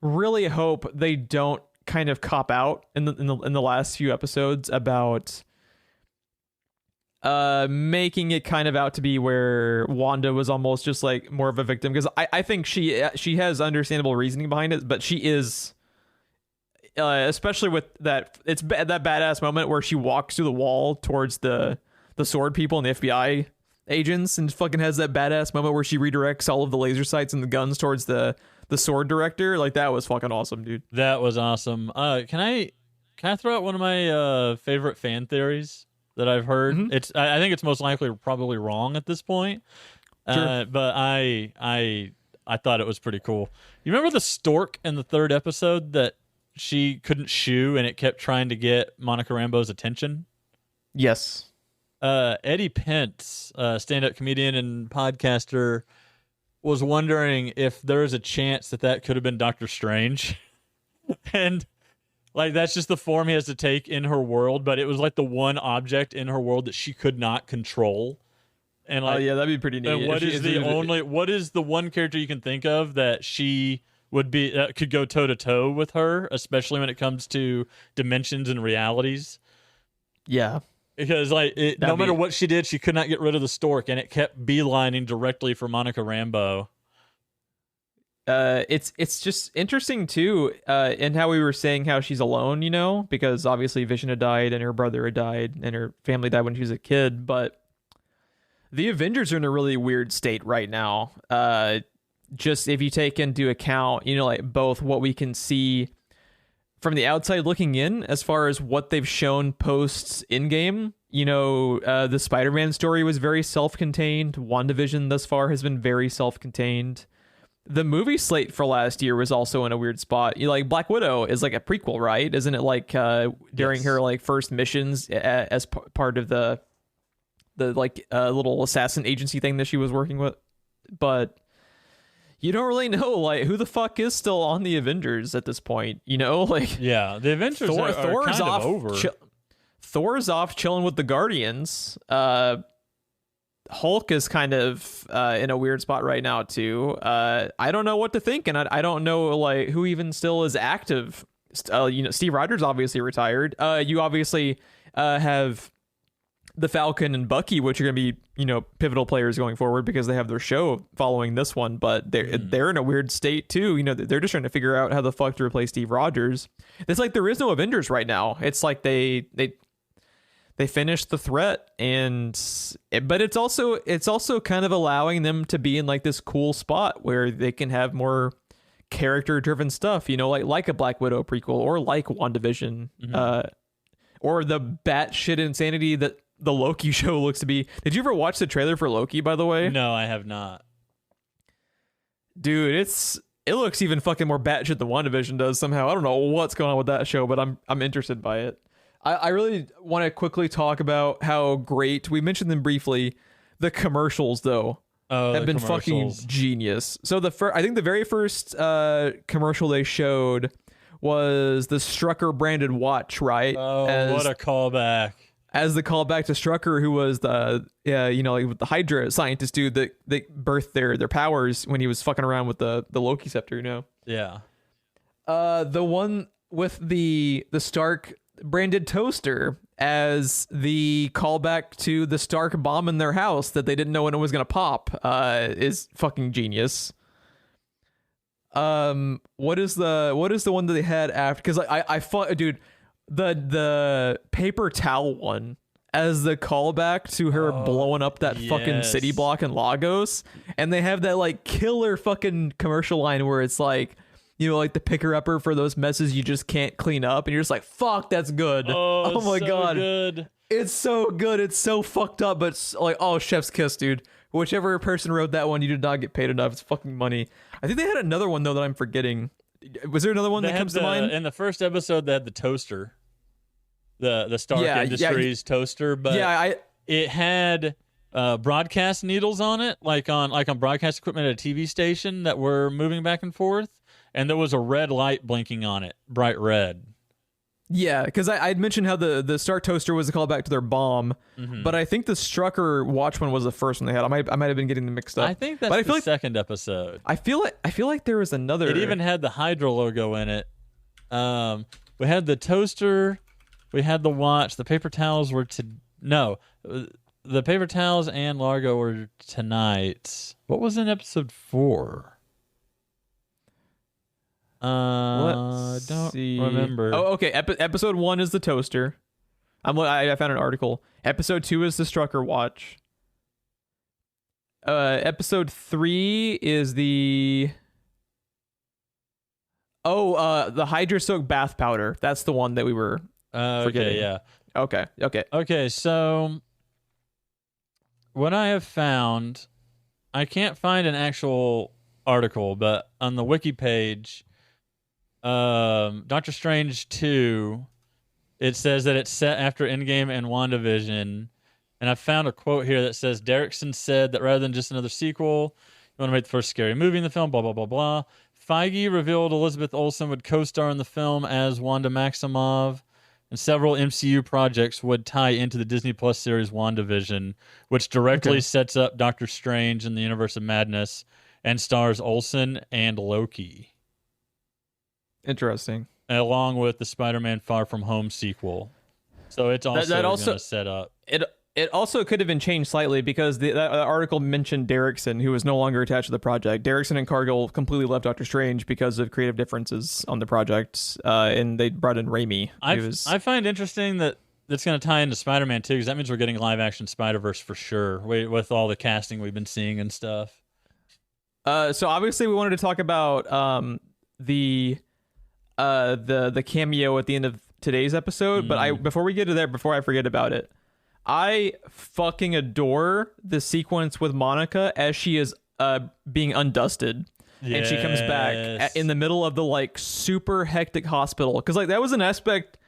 really hope they don't kind of cop out in the last few episodes about making it kind of out to be where Wanda was almost just like more of a victim, because I think she has understandable reasoning behind it, but she is especially with that that badass moment where she walks through the wall towards the sword people and the FBI agents, and fucking has that badass moment where she redirects all of the laser sights and the guns towards the sword director. Like, that was fucking awesome, dude. That was awesome. Can I throw out one of my favorite fan theories that I've heard? Mm-hmm. I think it's most likely probably wrong at this point. Sure. But I thought it was pretty cool. You remember the stork in the third episode that she couldn't shoo and it kept trying to get Monica Rambeau's attention? Yes. Eddie Pence, stand-up comedian and podcaster, was wondering if there was a chance that could have been Doctor Strange. And like, that's just the form he has to take in her world, but it was like the one object in her world that she could not control. And like, yeah, that'd be pretty neat. And what is the one character you can think of that she would be could go toe to toe with her, especially when it comes to dimensions and realities? Yeah. Because like, no matter what she did, she could not get rid of the stork, and it kept beelining directly for Monica Rambeau. It's just interesting too, in how we were saying how she's alone, you know, because obviously Vision had died and her brother had died and her family died when she was a kid. But the Avengers are in a really weird state right now. Just if you take into account, you know, like both what we can see from the outside looking in, as far as what they've shown posts in-game, you know, the Spider-Man story was very self-contained. WandaVision thus far has been very self-contained. The movie slate for last year was also in a weird spot. You know, like Black Widow is like a prequel, right? Isn't it like during her like first missions as part of the like little assassin agency thing that she was working with? But you don't really know, like, who the fuck is still on the Avengers at this point, you know? Like, yeah, the Avengers are Thor's kind off, of over. Thor's off chilling with the Guardians. Hulk is kind of in a weird spot right now too. I don't know what to think, and I don't know like who even still is active. You know, Steve Rogers obviously retired. You obviously have the Falcon and Bucky, which are going to be, you know, pivotal players going forward because they have their show following this one. But they're in a weird state too. You know, they're just trying to figure out how the fuck to replace Steve Rogers. It's like there is no Avengers right now. It's like they finished the threat, but it's also kind of allowing them to be in like this cool spot where they can have more character driven stuff, you know, like a Black Widow prequel, or like WandaVision, or the batshit insanity that the Loki show looks to be. Did you ever watch the trailer for Loki, by the way? No, I have not. Dude, it looks even fucking more batshit than WandaVision does somehow. I don't know what's going on with that show, but I'm interested by it. I really want to quickly talk about how great, we mentioned them briefly, the commercials though have been fucking genius. So I think the very first commercial they showed was the Strucker branded watch, right? Oh, what a callback. As the callback to Strucker, who was the like the Hydra scientist dude that birthed their powers when he was fucking around with the Loki scepter, you know? Yeah. The one with the Stark branded toaster as the callback to the Stark bomb in their house that they didn't know when it was gonna pop is fucking genius. What is the one that they had after? Because I thought, dude, the paper towel one as the callback to her blowing up that fucking city block in Lagos, and they have that like killer fucking commercial line where it's like, you know, like the picker upper for those messes you just can't clean up, and you're just like, fuck, that's good. Oh my god, good. It's so good. It's so fucked up, but it's like, oh, chef's kiss, dude. Whichever person wrote that one, you did not get paid enough. It's fucking money. I think they had another one though that I'm forgetting. Was there another one that comes to mind? In the first episode, they had the toaster, the Stark Industries toaster, but it had broadcast needles on it, like on broadcast equipment at a TV station that were moving back and forth, and there was a red light blinking on it, bright red. Yeah, because I'd mentioned how the Star Toaster was a callback to their bomb, but I think the Strucker watch one was the first one they had. I might have been getting them mixed up. I think that's but the second episode. I feel like there was another. It even had the Hydra logo in it. We had the toaster, we had the watch. The paper towels were the paper towels and Largo were tonight. What was in episode 4? Let's don't see. remember. Oh, okay. Episode 1 is the toaster. I found an article. Episode 2 is the Strucker watch. Episode 3 is the the Hydra Soak bath powder. That's the one that we were forgetting. Okay, yeah. Okay. So what I have found, I can't find an actual article, but on the wiki page, Doctor Strange 2, it says that it's set after Endgame and WandaVision. And I found a quote here that says, Derrickson said that rather than just another sequel, you want to make the first scary movie in the film, blah, blah, blah, blah. Feige revealed Elizabeth Olsen would co-star in the film as Wanda Maximoff, and several MCU projects would tie into the Disney Plus series WandaVision, which directly sets up Doctor Strange in the Universe of Madness and stars Olsen and Loki. Interesting. Along with the Spider-Man Far From Home sequel. So it's also going to set up. It also could have been changed slightly because that article mentioned Derrickson, who was no longer attached to the project. Derrickson and Cargill completely left Doctor Strange because of creative differences on the project, and they brought in Raimi. I find interesting that that's going to tie into Spider-Man too, because that means we're getting live-action Spider-Verse for sure, with all the casting we've been seeing and stuff. So obviously we wanted to talk about the cameo at the end of today's episode, but before we get to there, before I forget about it, I fucking adore the sequence with Monica as she is being undusted. Yes. And she comes back in the middle of the like super hectic hospital, because like that was an aspect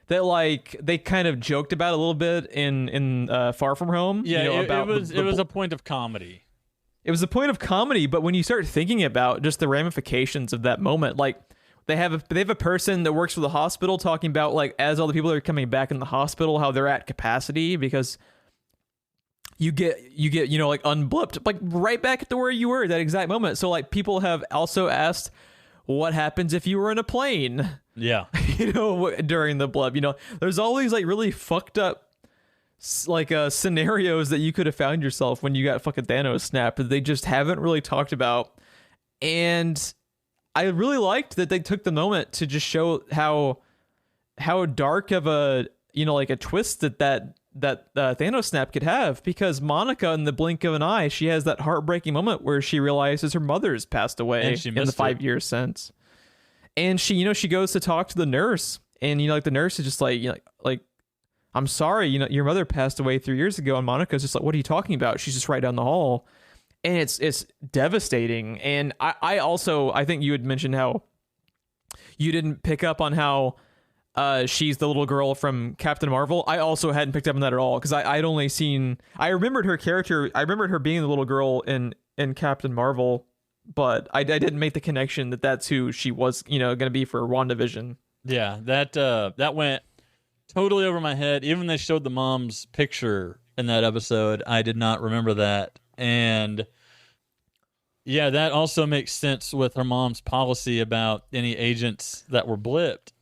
that like they kind of joked about a little bit in Far From Home. Yeah, it was a point of comedy. It was a point of comedy, but when you start thinking about just the ramifications of that moment, like they have a person that works for the hospital talking about like as all the people are coming back in the hospital, how they're at capacity because you get like unblipped like right back to where you were at that exact moment. So like people have also asked what happens if you were in a plane. Yeah. During the blip, there's all these like really fucked up like scenarios that you could have found yourself when you got fucking Thanos snapped that they just haven't really talked about. And I really liked that they took the moment to just show how dark of a like a twist that Thanos snap could have, because Monica, in the blink of an eye, she has that heartbreaking moment where she realizes her mother's passed away in the 5 years since, and she goes to talk to the nurse, and like the nurse is just like I'm sorry, your mother passed away 3 years ago, and Monica's just like, what are you talking about? She's just right down the hall. And it's devastating. And I think you had mentioned how you didn't pick up on how she's the little girl from Captain Marvel. I also hadn't picked up on that at all, because I'd only seen, I remembered her character. I remembered her being the little girl in Captain Marvel, but I didn't make the connection that that's who she was, going to be for WandaVision. Yeah, that went totally over my head. Even they showed the mom's picture in that episode, I did not remember that. And yeah, that also makes sense with her mom's policy about any agents that were blipped.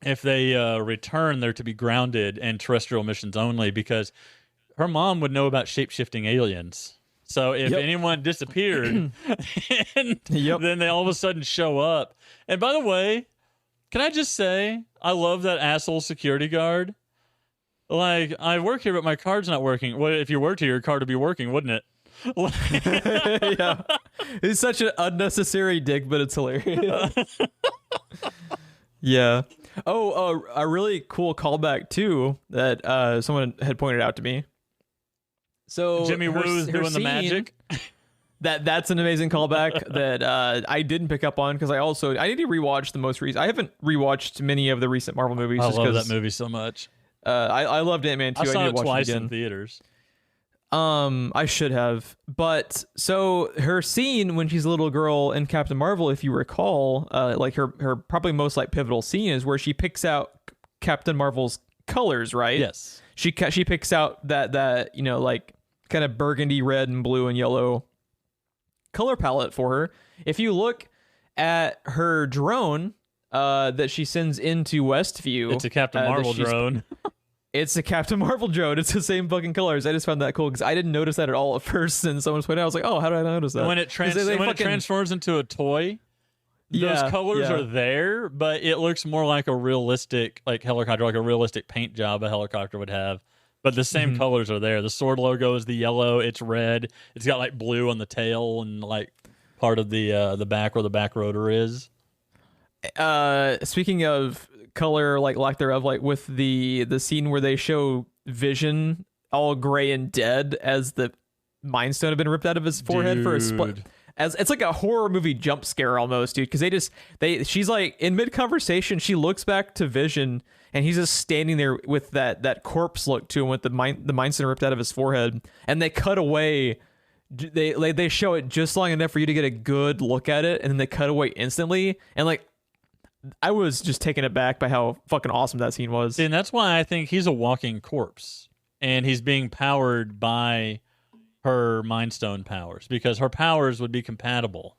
If they return, they're to be grounded and terrestrial missions only, because her mom would know about shape-shifting aliens. So if anyone disappeared, then they all of a sudden show up. And by the way, can I just say, I love that asshole security guard. Like, I work here, but my card's not working. Well, if you worked here, your card would be working, wouldn't it? Yeah. It's such an unnecessary dick, but it's hilarious. Yeah. Oh, a really cool callback, too, that someone had pointed out to me. So Jimmy Woo's doing the magic. That's an amazing callback that I didn't pick up on, because I need to rewatch the most recent. I haven't rewatched many of the recent Marvel movies. I love that movie so much. I loved Ant-Man too. I saw need to it watch twice it again. in theaters. I should have. But so her scene when she's a little girl in Captain Marvel, if you recall, like her probably most like pivotal scene is where she picks out Captain Marvel's colors, right? Yes. She picks out that like kind of burgundy, red, and blue and yellow color palette for her. If you look at her drone that she sends into Westview, It's a Captain Marvel drone. It's a Captain Marvel drone. It's the same fucking colors. I just found that cool because I didn't notice that at all at first. And someone pointed out, I was like, oh, how did I notice that? When it transforms into a toy, those colors are there, but it looks more like a realistic like helicopter, like a realistic paint job a helicopter would have. But the same colors are there. The sword logo is the yellow. It's red. It's got like blue on the tail and like part of the back where the back rotor is. Speaking of color, like lack thereof, like with the scene where they show Vision all gray and dead as the Mind Stone had been ripped out of his forehead for a split. As it's like a horror movie jump scare almost, dude. Because she's like in mid conversation, she looks back to Vision, and he's just standing there with that corpse look to him with the Mind Stone ripped out of his forehead, and they cut away. They show it just long enough for you to get a good look at it, and then they cut away instantly, and like. I was just taken aback by how fucking awesome that scene was. And that's why I think he's a walking corpse. And he's being powered by her Mind Stone powers. Because her powers would be compatible.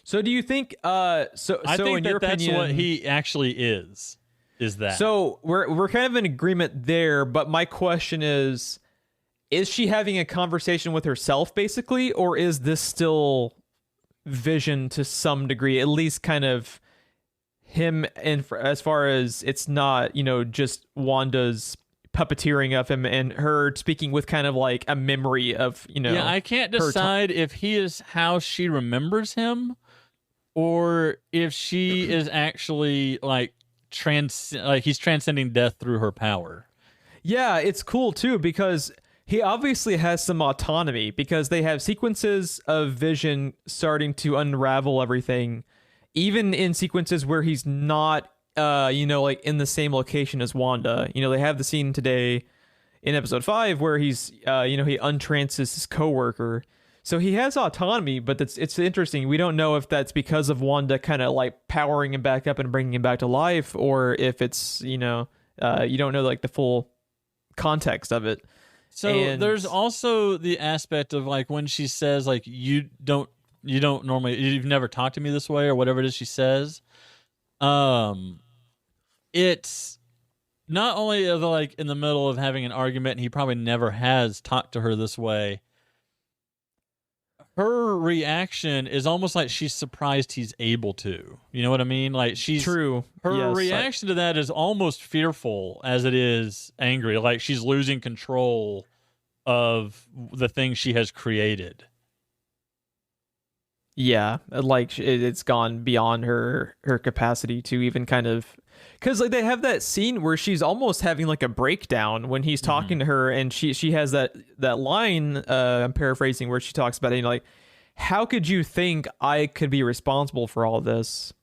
So do you think... I think in your opinion, that's what he actually is that. So we're kind of in agreement there, but my question is she having a conversation with herself, basically? Or is this still Vision to some degree? At least kind of... him, and as far as it's not just Wanda's puppeteering of him and her speaking with kind of like a memory of I can't decide if he is how she remembers him or if she is actually like he's transcending death through her power. Yeah, it's cool too because he obviously has some autonomy because they have sequences of Vision starting to unravel everything. Even in sequences where he's not, like in the same location as Wanda. They have the scene today in episode 5 where he's, he untrances his coworker. So he has autonomy, but it's interesting. We don't know if that's because of Wanda kind of like powering him back up and bringing him back to life, or if it's, you don't know like the full context of it. So there's also the aspect of like when she says like, you don't normally, you've never talked to me this way or whatever it is she says. It's not only are they like in the middle of having an argument and he probably never has talked to her this way. Her reaction is almost like she's surprised he's able to. You know what I mean? Like she's true. Her reaction to that is almost fearful as it is angry. Like she's losing control of the thing she has created. Yeah, like it's gone beyond her capacity to even kind of, because like they have that scene where she's almost having like a breakdown when he's talking to her, and she has that line, I'm paraphrasing, where she talks about it, like, how could you think I could be responsible for all this?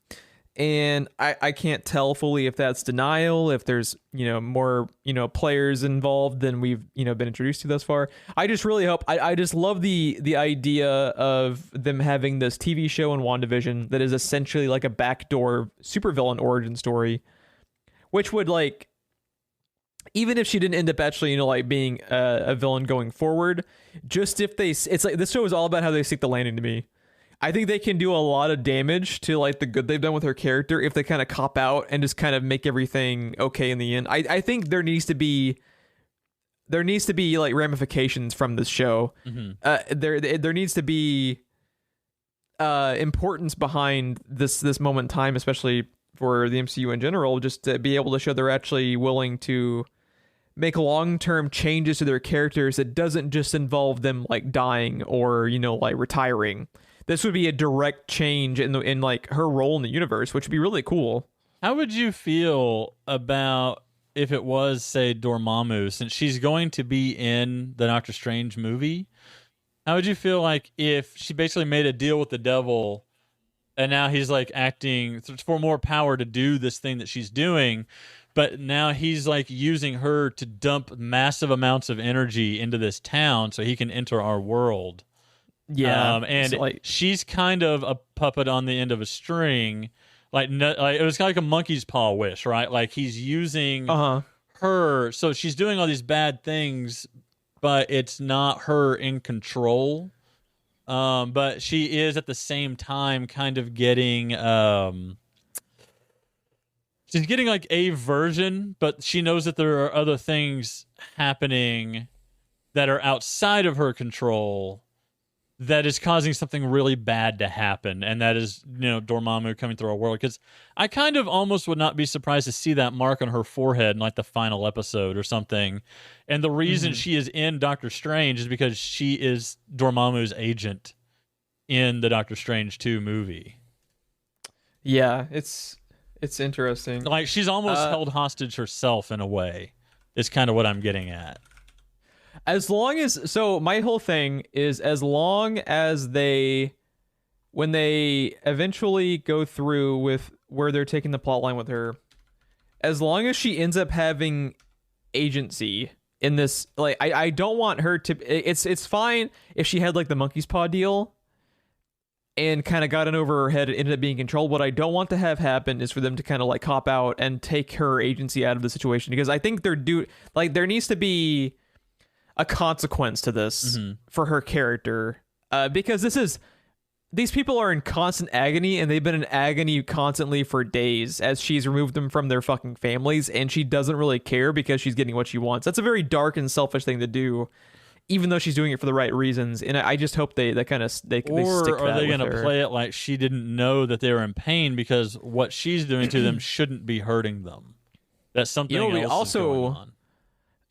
And I can't tell fully if that's denial, if there's, more, players involved than we've, been introduced to thus far. I just really hope, I just love the idea of them having this TV show in WandaVision that is essentially like a backdoor supervillain origin story, which would like, even if she didn't end up actually, like being a villain going forward, just if it's like, this show is all about how they stick the landing to me. I think they can do a lot of damage to like the good they've done with her character if they kind of cop out and just kind of make everything okay in the end. I think there needs to be like ramifications from this show. There needs to be importance behind this moment in time, especially for the MCU in general, just to be able to show they're actually willing to make long-term changes to their characters that doesn't just involve them like dying or like retiring. This would be a direct change in like her role in the universe, which would be really cool. How would you feel about if it was, say, Dormammu, since she's going to be in the Doctor Strange movie? How would you feel like if she basically made a deal with the devil and now he's like acting for more power to do this thing that she's doing, but now he's like using her to dump massive amounts of energy into this town so he can enter our world. Yeah, and so, like, she's kind of a puppet on the end of a string, like it was kind of like a monkey's paw wish, right? Like he's using her, so she's doing all these bad things, but it's not her in control. But she is at the same time kind of getting she's getting like a version, but she knows that there are other things happening that are outside of her control that is causing something really bad to happen, and that is, Dormammu coming through our world. Because I kind of almost would not be surprised to see that mark on her forehead in like the final episode or something. And the reason she is in Doctor Strange is because she is Dormammu's agent in the Doctor Strange 2 movie. Yeah, it's interesting. Like she's almost held hostage herself in a way. Is kind of what I'm getting at. My whole thing is, as long as when they eventually go through with where they're taking the plot line with her, as long as she ends up having agency in this, like, I don't want her to, it's fine if she had like the monkey's paw deal and kind of got in over her head and ended up being controlled. What I don't want to have happen is for them to kind of like cop out and take her agency out of the situation, because I think there needs to be a consequence to this for her character, because these people are in constant agony, and they've been in agony constantly for days as she's removed them from their fucking families, and she doesn't really care because she's getting what she wants. That's a very dark and selfish thing to do, even though she's doing it for the right reasons. And I just hope they stick to that. Or are they going to play it like she didn't know that they were in pain because what she's doing to them shouldn't be hurting them? That's something else is going on.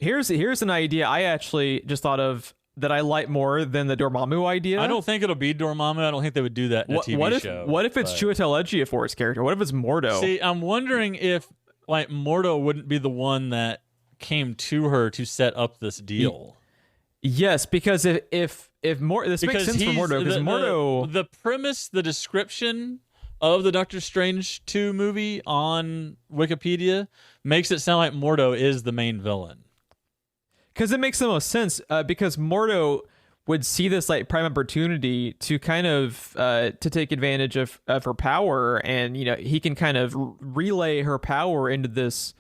Here's an idea I actually just thought of that I like more than the Dormammu idea. I don't think it'll be Dormammu. I don't think they would do that in a TV show. What if it's Chiwetel Ejiofor's character? What if it's Mordo? See, I'm wondering if like Mordo wouldn't be the one that came to her to set up this deal. Yes, because if this makes sense for Mordo, because Mordo, the premise, the description of the Doctor Strange 2 movie on Wikipedia makes it sound like Mordo is the main villain. Because it makes the most sense, because Mordo would see this like prime opportunity to kind of to take advantage of her power, and he can kind of relay her power into this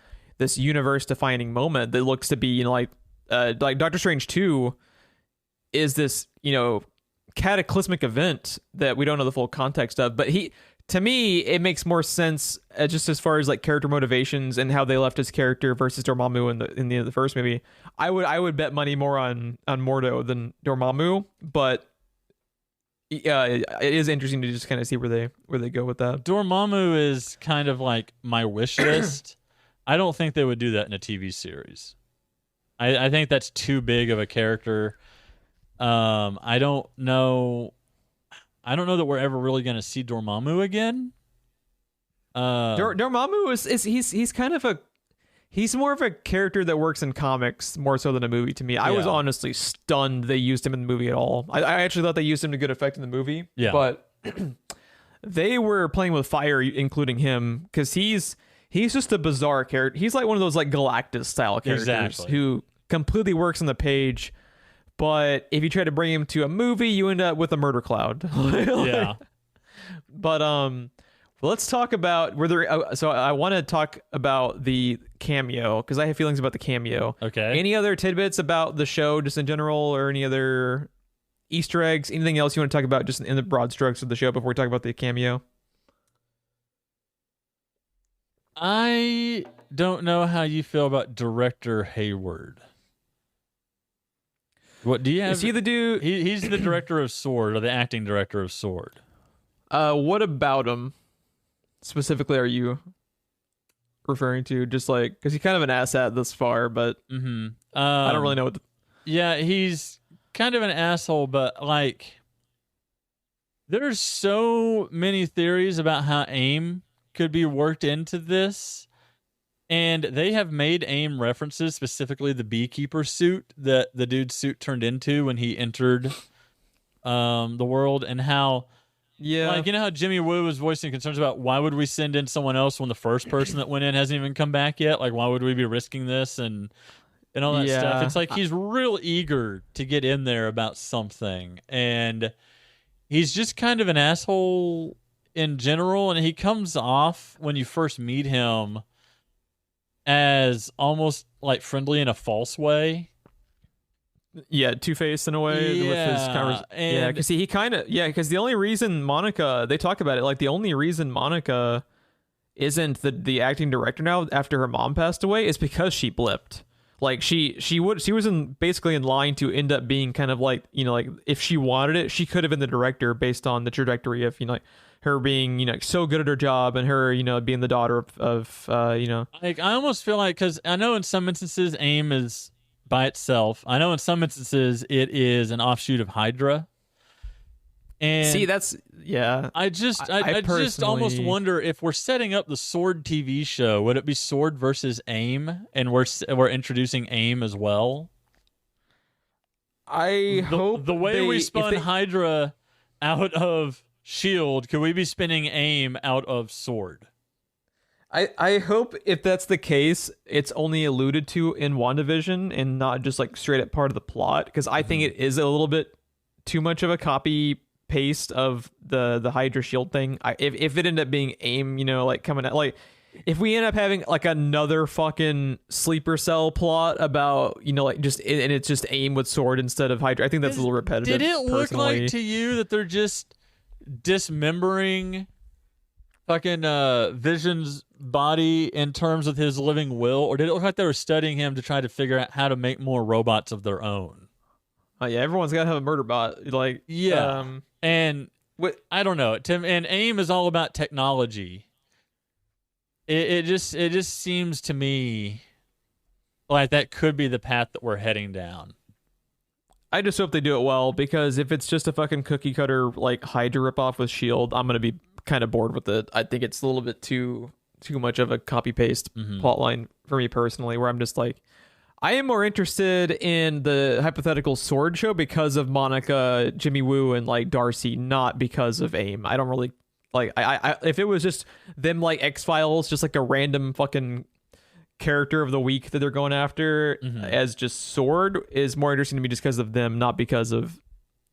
universe defining moment that looks to be like Doctor Strange 2 is this cataclysmic event that we don't know the full context of, but to me, it makes more sense just as far as like character motivations and how they left his character versus Dormammu in the first movie. I would bet money more on Mordo than Dormammu, but it is interesting to just kind of see where they go with that. Dormammu is kind of like my wish list. I don't think they would do that in a TV series. I think that's too big of a character. I don't know that we're ever really going to see Dormammu again. Dormammu he's kind of he's more of a character that works in comics more so than a movie to me. I was honestly stunned they used him in the movie at all. I actually thought they used him to good effect in the movie. Yeah. But they were playing with fire, including him, because he's just a bizarre character. He's like one of those like Galactus style characters who completely works on the page. But if you try to bring him to a movie, you end up with a murder cloud. Yeah. But let's talk about so I want to talk about the cameo, because I have feelings about the cameo. Okay. Any other tidbits about the show just in general, or any other Easter eggs? Anything else you want to talk about just in the broad strokes of the show before we talk about the cameo? I don't know how you feel about Director Hayward. What do you have? Is he the dude? He's the director of Sword, or the acting director of Sword. What about him specifically are you referring to? Just like, because he's kind of an asshat thus far, but I don't really know what. Yeah, he's kind of an asshole, but like, there's so many theories about how AIM could be worked into this. And they have made AIM references, specifically the beekeeper suit that the dude's suit turned into when he entered the world, and how Yeah. Like, you know how Jimmy Woo was voicing concerns about why would we send in someone else when the first person that went in hasn't even come back yet? Like, why would we be risking this and all that stuff? It's like he's real eager to get in there about something, and he's just kind of an asshole in general, and he comes off when you first meet him as almost like friendly in a false way. Yeah, Two-Faced in a way with his because the only reason Monica, they talk about it, like the only reason Monica isn't the acting director now after her mom passed away is because she blipped. Like she was basically in line to end up being kind of like, you know, like if she wanted it, she could have been the director based on the trajectory of, you know, like her being, you know, so good at her job and her, you know, being the daughter of you know. Like I almost feel like, because I know in some instances AIM is by itself. I know in some instances it is an offshoot of Hydra. And see, that's I just almost wonder if we're setting up the Sword TV show, would it be Sword versus AIM, and we're introducing AIM as well? I hope the way we spun Hydra out of Shield, could we be spinning AIM out of Sword? I hope if that's the case, it's only alluded to in WandaVision and not just like straight up part of the plot, because I think it is a little bit too much of a copy paste of the Hydra Shield thing. If it ended up being AIM, you know, like coming out, like if we end up having like another fucking sleeper cell plot about, you know, like just and it's just AIM with Sword instead of Hydra, I think that's a little repetitive. Did it look personally. like to you that they're just dismembering fucking Vision's body in terms of his living will, or did it look like they were studying him to try to figure out how to make more robots of their own? Oh yeah, everyone's got to have a murder bot. Like and I don't know, Tim. And AIM is all about technology. It just seems to me like that could be the path that we're heading down. I just hope they do it well, because if it's just a fucking cookie cutter like Hydra ripoff with Shield, I'm gonna be kind of bored with it. I think it's a little bit too much of a copy paste plotline for me personally, where I'm just like, I am more interested in the hypothetical Sword show because of Monica, Jimmy Woo, and like Darcy, not because of AIM. I don't really like. I if it was just them like X-Files, just like a random fucking character of the week that they're going after as just Sword, is more interesting to me just because of them, not because of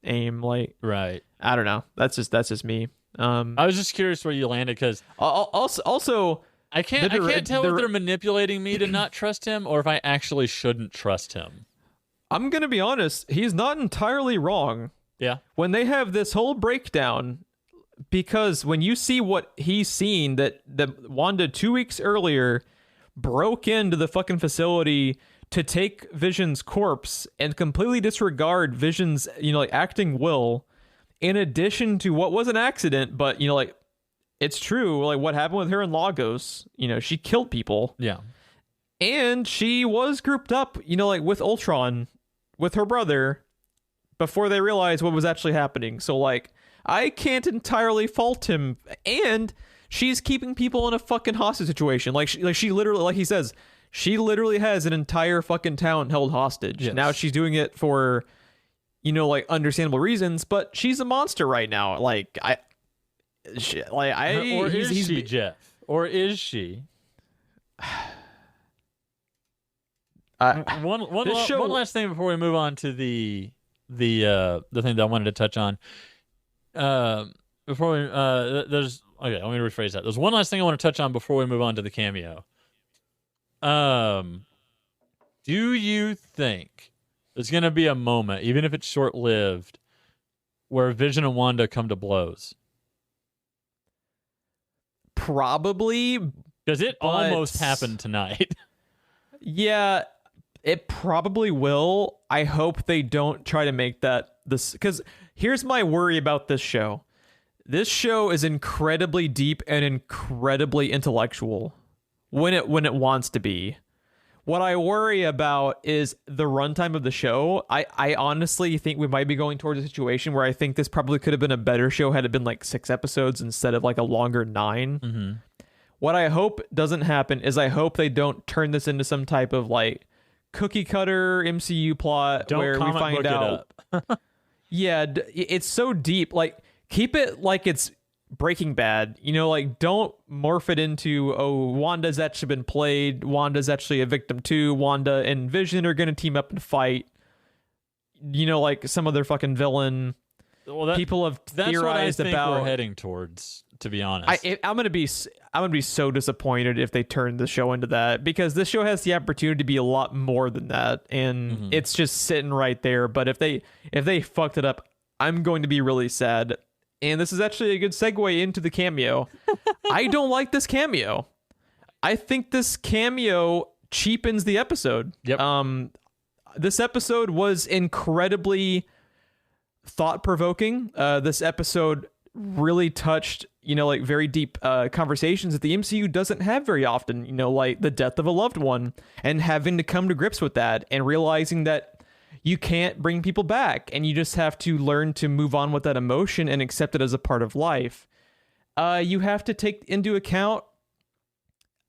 AIM. Like, right? I don't know. That's just me. I was just curious where you landed, because also I can't tell if they're manipulating me to not trust him or if I actually shouldn't trust him. I'm gonna be honest, he's not entirely wrong. Yeah. When they have this whole breakdown, because when you see what he's seen, that Wanda 2 weeks earlier broke into the fucking facility to take Vision's corpse and completely disregard Vision's, you know, like acting will, in addition to what was an accident, but, you know, like, it's true, like what happened with her in Lagos, you know, she killed people. Yeah. And she was grouped up, you know, like with Ultron, with her brother, before they realized what was actually happening. So, like, I can't entirely fault him. And she's keeping people in a fucking hostage situation. Like she literally, like he says, she literally has an entire fucking town held hostage. Yes. Now she's doing it for, you know, like understandable reasons, but she's a monster right now. Like, is she, Jeff? Or is she? One last thing before we move on to the thing that I wanted to touch on. Before we there's okay, let me rephrase that. There's one last thing I want to touch on before we move on to the cameo. Do you think there's going to be a moment, even if it's short-lived, where Vision and Wanda come to blows? Probably, because it almost happened tonight. Yeah, it probably will. I hope they don't try to make that this, because here's my worry about this show. This show is incredibly deep and incredibly intellectual when it wants to be. What I worry about is the runtime of the show. I honestly think we might be going towards a situation where I think this probably could have been a better show had it been like 6 episodes instead of like a longer 9. Mm-hmm. What I hope doesn't happen is I hope they don't turn this into some type of like cookie cutter MCU plot where we find out. Yeah, it's so deep. Like, keep it like it's Breaking Bad, like don't morph it into, oh, Wanda's actually been played, Wanda's actually a victim too, Wanda and Vision are gonna team up and fight, like some other fucking villain. Well, people have that's theorized what I think about. we're heading towards, to be honest. I'm gonna be so disappointed if they turn the show into that, because this show has the opportunity to be a lot more than that, and it's just sitting right there. But if they fucked it up, I'm going to be really sad. And this is actually a good segue into the cameo. I don't like this cameo. I think this cameo cheapens the episode. Yep. This episode was incredibly thought-provoking. This episode really touched, like very deep conversations that the MCU doesn't have very often, like the death of a loved one and having to come to grips with that and realizing that you can't bring people back and you just have to learn to move on with that emotion and accept it as a part of life. You have to take into account,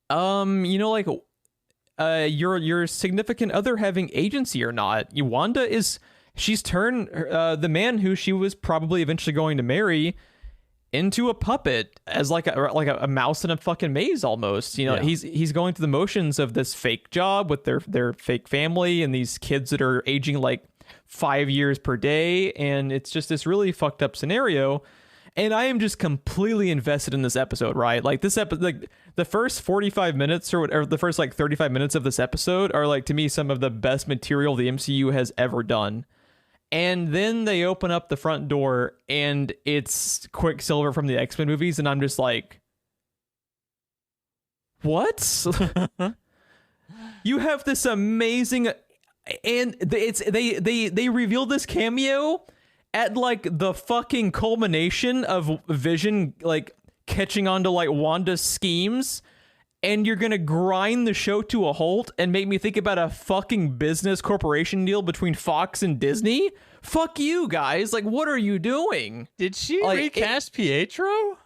your significant other having agency or not. Wanda she's turned the man who she was probably eventually going to marry into a puppet, as like a mouse in a fucking maze almost. He's going through the motions of this fake job with their fake family and these kids that are aging like 5 years per day, and it's just this really fucked up scenario. And I am just completely invested in this episode, right? Like this episode, like the first 45 minutes or the first like 35 minutes of this episode are like, to me, some of the best material the MCU has ever done. And then they open up the front door and it's Quicksilver from the X-Men movies. And I'm just like, what? You have this amazing, and they reveal this cameo at like the fucking culmination of Vision, like catching on to like Wanda's schemes. And you're going to grind the show to a halt and make me think about a fucking business corporation deal between Fox and Disney? Fuck you guys. Like, what are you doing? Did she like, recast Pietro?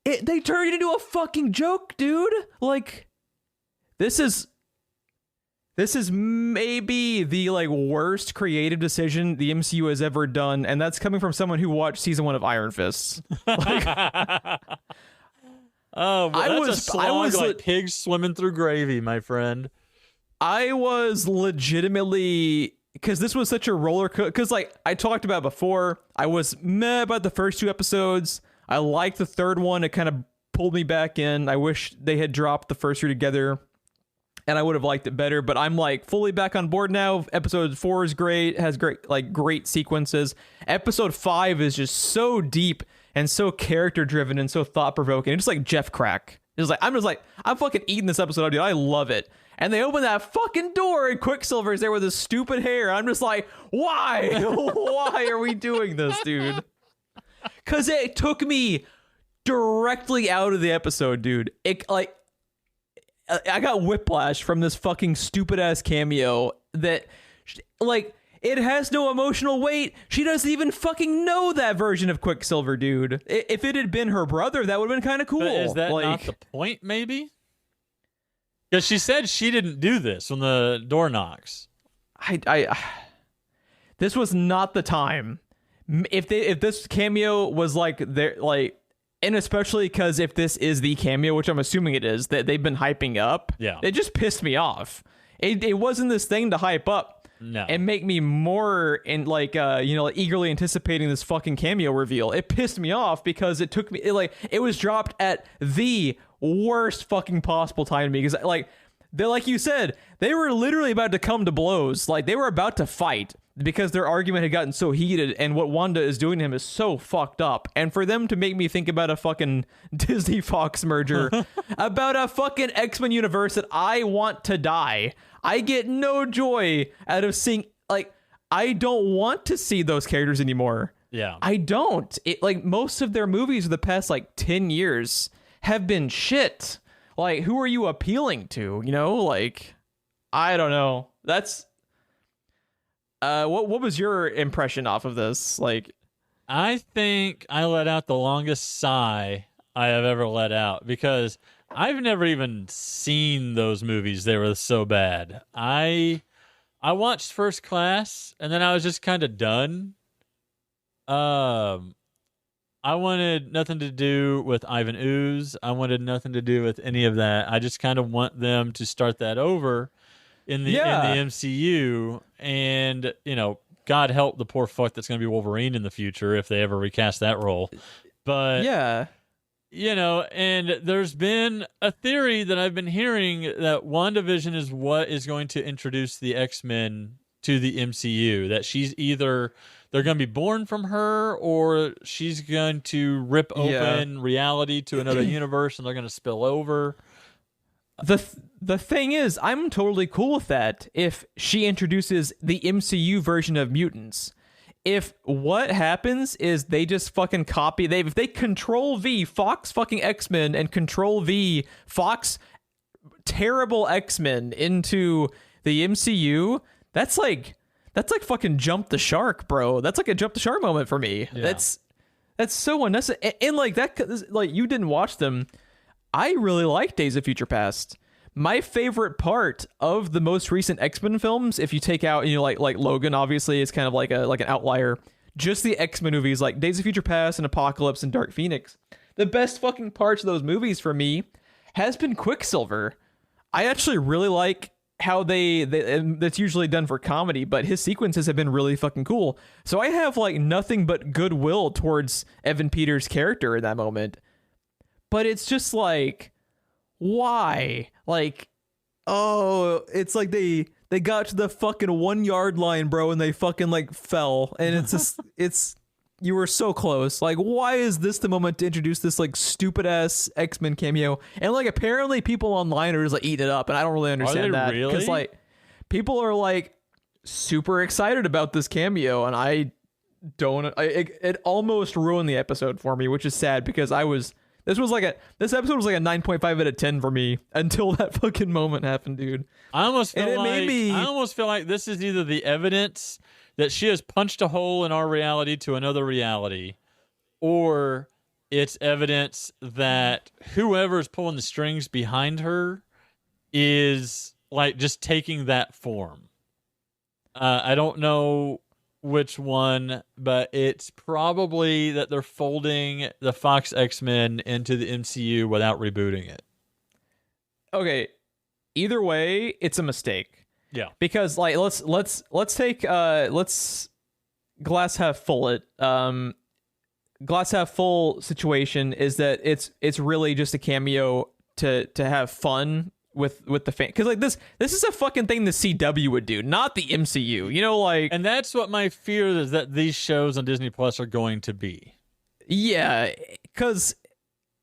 They turned it into a fucking joke, dude. Like, this is maybe the like worst creative decision the MCU has ever done. And that's coming from someone who watched season 1 of Iron Fist. Like, oh, well, that's a slog like pigs swimming through gravy, my friend. I was legitimately, because this was such a roller coaster. Because like I talked about before, I was meh about the first 2 episodes. I liked the third one. It kind of pulled me back in. I wish they had dropped the first 2 together, and I would have liked it better. But I'm like fully back on board now. Episode 4 is great. Has great sequences. Episode 5 is just so deep and so character driven and so thought provoking. It's just like Jeff Crack. I'm fucking eating this episode, dude. I love it. And they open that fucking door and Quicksilver's there with his stupid hair. I'm just like, why? Why are we doing this, dude? Because it took me directly out of the episode, dude. I got whiplash from this fucking stupid ass cameo that, like, it has no emotional weight. She doesn't even fucking know that version of Quicksilver, dude. If it had been her brother, that would have been kind of cool. But is that not the point, maybe? Because she said she didn't do this when the door knocks. This was not the time. If this cameo was like there, like, and especially because if this is the cameo, which I'm assuming it is, that they've been hyping up, yeah, it just pissed me off. It wasn't this thing to hype up. No. And make me more in like eagerly anticipating this fucking cameo reveal. It pissed me off because it took me it was dropped at the worst fucking possible time to me, because like you said, they were literally about to come to blows. Like they were about to fight because their argument had gotten so heated, and what Wanda is doing to him is so fucked up. And for them to make me think about a fucking Disney Fox merger, about a fucking X-Men universe that I want to die. I get no joy out of seeing, like, I don't want to see those characters anymore. Yeah. I don't. Most of their movies of the past, 10 years have been shit. Like, who are you appealing to? I don't know. That's, what was your impression off of this? I think I let out the longest sigh I have ever let out, because I've never even seen those movies. They were so bad. I watched First Class, and then I was just kind of done. And I wanted nothing to do with Ivan Ooze. I wanted nothing to do with any of that. I just kind of want them to start that over in the Yeah. MCU, and God help the poor fuck that's going to be Wolverine in the future if they ever recast that role. But Yeah. And there's been a theory that I've been hearing that WandaVision is what is going to introduce the X-Men to the MCU. That she's either they're going to be born from her, or she's going to rip open reality to another universe, and they're going to spill over. The thing is, I'm totally cool with that if she introduces the MCU version of mutants. If what happens is they just fucking copy, if they control V Fox fucking X-Men and control V Fox terrible X-Men into the MCU, that's like fucking jump the shark, bro. That's like a jump the shark moment for me. Yeah. That's so unnecessary. And like that, like you didn't watch them. I really like Days of Future Past. My favorite part of the most recent X-Men films, if you take out, like Logan, obviously is kind of like an outlier. Just the X-Men movies, like Days of Future Past and Apocalypse and Dark Phoenix. The best fucking parts of those movies for me has been Quicksilver. I actually really like how they that's usually done for comedy, but his sequences have been really fucking cool. So I have like nothing but goodwill towards Evan Peters' character in that moment. But it's just like, why? Like, oh, it's like they got to the fucking 1 yard line, bro, and they fucking like fell. And it's just, you were so close. Like, why is this the moment to introduce this like stupid ass X-Men cameo? And like, apparently people online are just like eating it up, and I don't really understand that. Really? Because like, people are like super excited about this cameo, and I don't. It almost ruined the episode for me, which is sad because this episode was like a 9.5 out of 10 for me until that fucking moment happened, dude. I almost feel like this is either the evidence that she has punched a hole in our reality to another reality, or it's evidence that whoever's pulling the strings behind her is like just taking that form. I don't know which one, but it's probably that they're folding the Fox X-Men into the MCU without rebooting it. Okay, either way, it's a mistake. Yeah, because like let's take glass half full it. Glass half full situation is that it's really just a cameo to have fun with the fan, because like this is a fucking thing the CW would do, not the MCU, like. And that's what my fear is, that these shows on Disney Plus are going to be. Yeah, because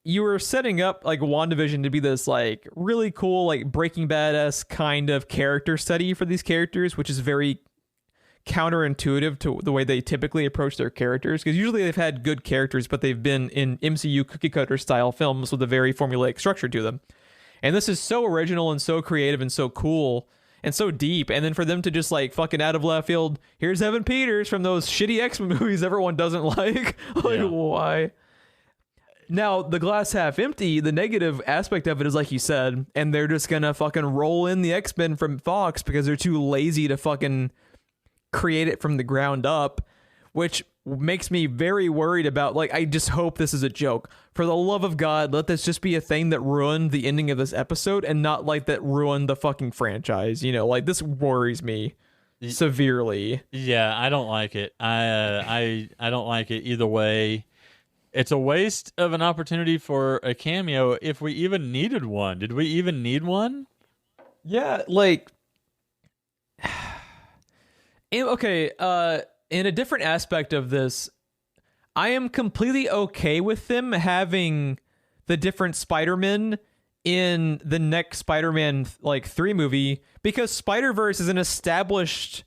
you were setting up like WandaVision to be this like really cool like Breaking Bad-esque kind of character study for these characters, which is very counterintuitive to the way they typically approach their characters, because usually they've had good characters, but they've been in MCU cookie cutter style films with a very formulaic structure to them. And this is so original and so creative and so cool and so deep. And then for them to just like fucking out of left field, here's Evan Peters from those shitty X-Men movies everyone doesn't like. Why? Now, the glass half empty, the negative aspect of it is like you said, and they're just gonna fucking roll in the X-Men from Fox because they're too lazy to fucking create it from the ground up, which makes me very worried about, like, I just hope this is a joke. For the love of God, let this just be a thing that ruined the ending of this episode and not like that ruined the fucking franchise. Like, this worries me severely. Yeah, I don't like it. I don't like it either way. It's a waste of an opportunity for a cameo if we even needed one. Did we even need one? Yeah, like okay, in a different aspect of this, I am completely okay with them having the different Spider-Men in the next Spider-Man 3 movie, because Spider-Verse is an established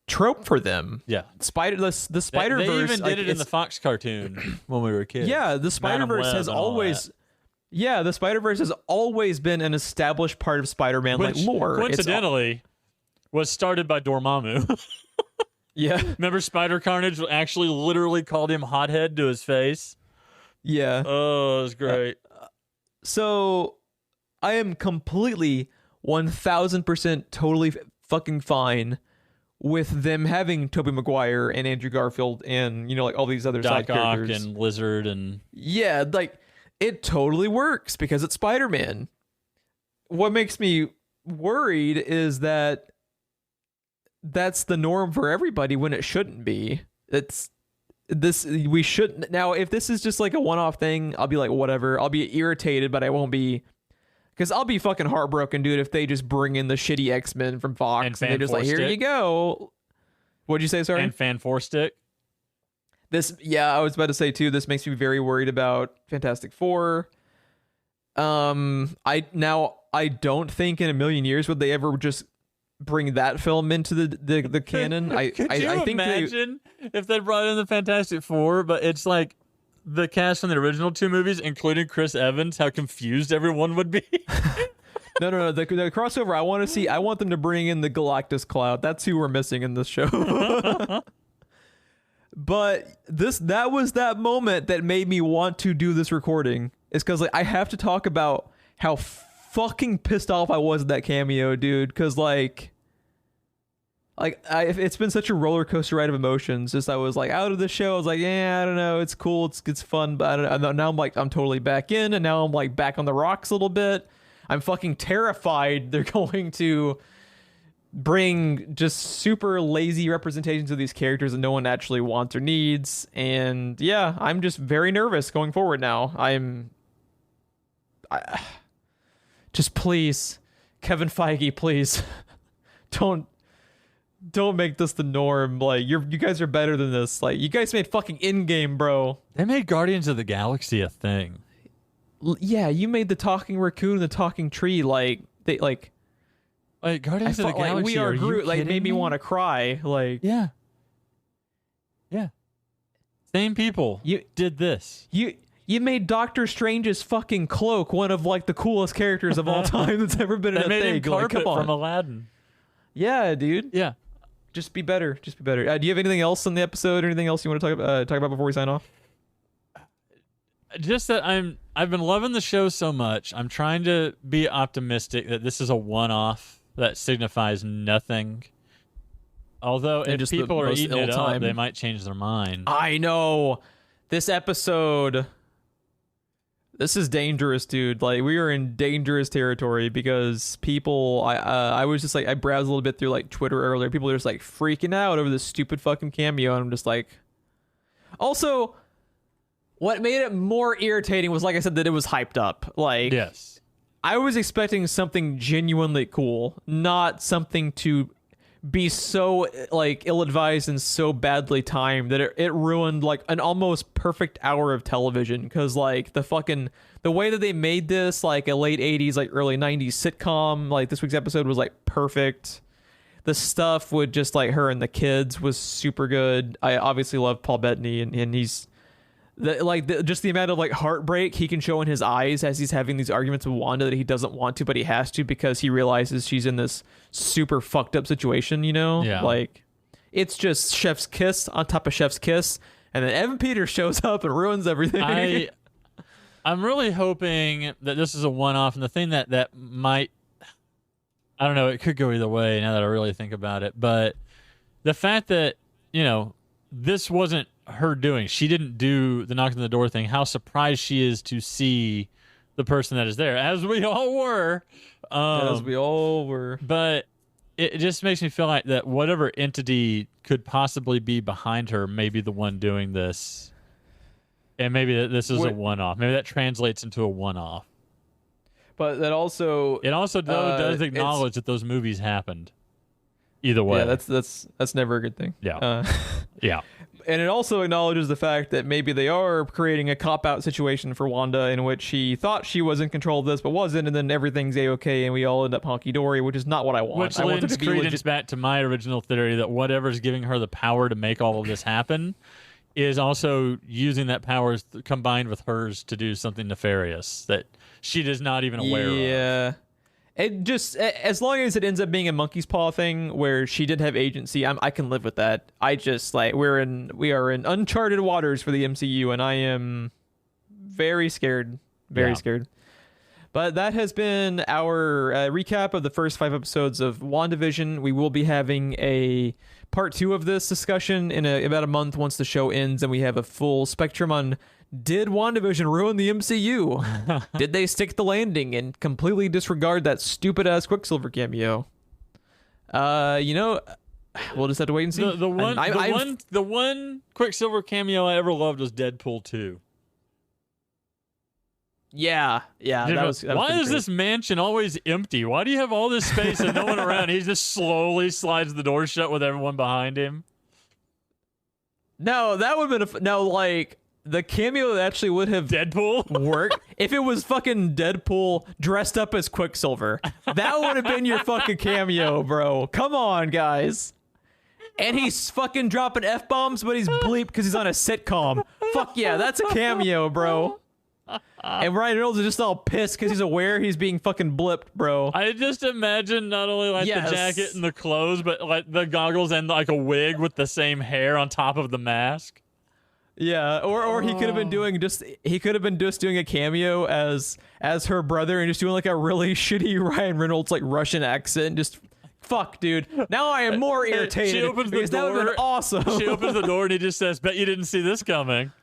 trope for them. Yeah. The Spider-Verse. They even did it in the Fox cartoon when we were kids. Yeah, the Spider-Verse has always. Yeah, the Spider-Verse has always been an established part of Spider-Man lore. Coincidentally, was started by Dormammu. Yeah. Remember Spider Carnage actually literally called him hothead to his face? Yeah. Oh, it was great. So I am completely 1000% totally fucking fine with them having Tobey Maguire and Andrew Garfield and, you know, like all these other side Doc Ock characters. and Lizard and... Yeah, like, it totally works because it's Spider-Man. What makes me worried is that that's the norm for everybody when it shouldn't be. We shouldn't. Now, if this is just like a one-off thing, I'll be like, whatever. I'll be irritated, but I won't be... Because I'll be fucking heartbroken, dude, if they just bring in the shitty X-Men from Fox and they're just like, here you go. What'd you say, sorry? And Fan 4-Stick. I was about to say, too, this makes me very worried about Fantastic Four. I don't think in a million years would they ever just bring that film into the canon. Could you imagine if they brought in the Fantastic Four, but it's like the cast from the original 2 movies, including Chris Evans, how confused everyone would be? No. The crossover I want them to bring in the Galactus Cloud. That's who we're missing in this show. But that was that moment that made me want to do this recording. It's because like I have to talk about how fucking pissed off I was at that cameo, dude. Because it's been such a roller coaster ride of emotions. Just I was like out of the show. I was like, yeah, I don't know, it's cool, it's fun, but I don't know. Now I'm like, I'm totally back in, and now I'm like back on the rocks a little bit. I'm fucking terrified they're going to bring just super lazy representations of these characters that no one actually wants or needs. And yeah, I'm just very nervous going forward now. Just please, Kevin Feige, please don't make this the norm. Like you guys are better than this. Like you guys made fucking Endgame, bro. They made Guardians of the Galaxy a thing. Yeah, you made the talking raccoon and the talking tree. Like Guardians of the Galaxy. Like, We Are Groot. Like made me want to cry. Like yeah. Same people. You did this. You made Doctor Strange's fucking cloak one of like the coolest characters of all time that's ever been in a thing. They made him carpet come on. from Aladdin. Yeah, dude. Yeah. Just be better. Do you have anything else in the episode or anything else you want to talk about before we sign off? Just that I've been loving the show so much. I'm trying to be optimistic that this is a one-off that signifies nothing. Although if people are eating it up, they might change their mind. I know. This episode... This is dangerous, dude. Like we are in dangerous territory because people. I was just like I browsed a little bit through like Twitter earlier. People are just like freaking out over this stupid fucking cameo, and I'm just like. Also, what made it more irritating was like I said that it was hyped up. Like yes, I was expecting something genuinely cool, not something to be so like ill-advised and so badly timed that it ruined like an almost perfect hour of television. Because like the way that they made this like a late 80s like early 90s sitcom, like this week's episode was like perfect. The stuff with just like her and the kids was super good. I obviously love Paul Bettany, and he's just the amount of like heartbreak he can show in his eyes as he's having these arguments with Wanda that he doesn't want to, but he has to because he realizes she's in this super fucked up situation, you know? Yeah. Like it's just chef's kiss on top of chef's kiss, and then Evan Peters shows up and ruins everything. I'm really hoping that this is a one-off, and the thing that might, I don't know, it could go either way now that I really think about it, but the fact that, you know, this wasn't her doing. She didn't do the knocking on the door thing. How surprised she is to see the person that is there, as we all were. But it just makes me feel like that whatever entity could possibly be behind her may be the one doing this. And maybe this is a one-off. Maybe that translates into a one-off. But that also... It also does acknowledge that those movies happened. Either way. Yeah, that's never a good thing. Yeah. Yeah. And it also acknowledges the fact that maybe they are creating a cop-out situation for Wanda in which she thought she was in control of this but wasn't, and then everything's A-okay and we all end up honky-dory, which is not what I want. Which I want lends credence back to my original theory that whatever's giving her the power to make all of this happen is also using that power combined with hers to do something nefarious that she is not even aware of. Yeah. It just, as long as it ends up being a monkey's paw thing where she did have agency, I can live with that. I just like we are in uncharted waters for the MCU, and I am very scared, scared. But that has been our recap of the first 5 episodes of WandaVision. We will be having a part 2 of this discussion in about a month once the show ends, and we have a full spectrum on, did WandaVision ruin the MCU? Did they stick the landing and completely disregard that stupid-ass Quicksilver cameo? We'll just have to wait and see. The one Quicksilver cameo I ever loved was Deadpool 2. Yeah. Why is this mansion always empty? Why do you have all this space and no one around? He just slowly slides the door shut with everyone behind him. No, that would have been like the cameo that actually would have Deadpool worked if it was fucking Deadpool dressed up as Quicksilver. That would have been your fucking cameo, bro. Come on, guys. And he's fucking dropping F-bombs, but he's bleep because he's on a sitcom. Fuck yeah, that's a cameo, bro. And Ryan Reynolds is just all pissed because he's aware he's being fucking blipped, bro. I just imagine not only like the jacket and the clothes, but like the goggles and like a wig with the same hair on top of the mask. Yeah, or he could have been doing doing a cameo as her brother and just doing like a really shitty Ryan Reynolds like Russian accent. Just fuck, dude. Now I am more irritated. She opens the door. That would have been awesome. She opens the door and he just says, "Bet you didn't see this coming."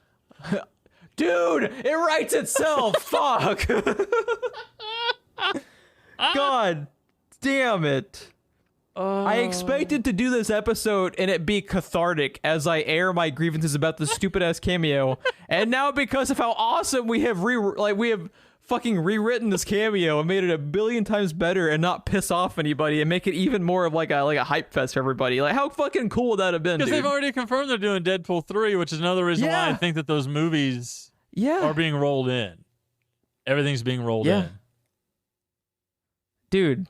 Dude, it writes itself. Fuck. God damn it. I expected to do this episode and it be cathartic as I air my grievances about the stupid ass cameo. And now because of how awesome we have fucking rewritten this cameo and made it a billion times better and not piss off anybody and make it even more of like a hype fest for everybody. Like, how fucking cool would that have been, dude? Because they've already confirmed they're doing Deadpool 3, which is another reason why I think that those movies are being rolled in. Everything's being rolled in. Dude.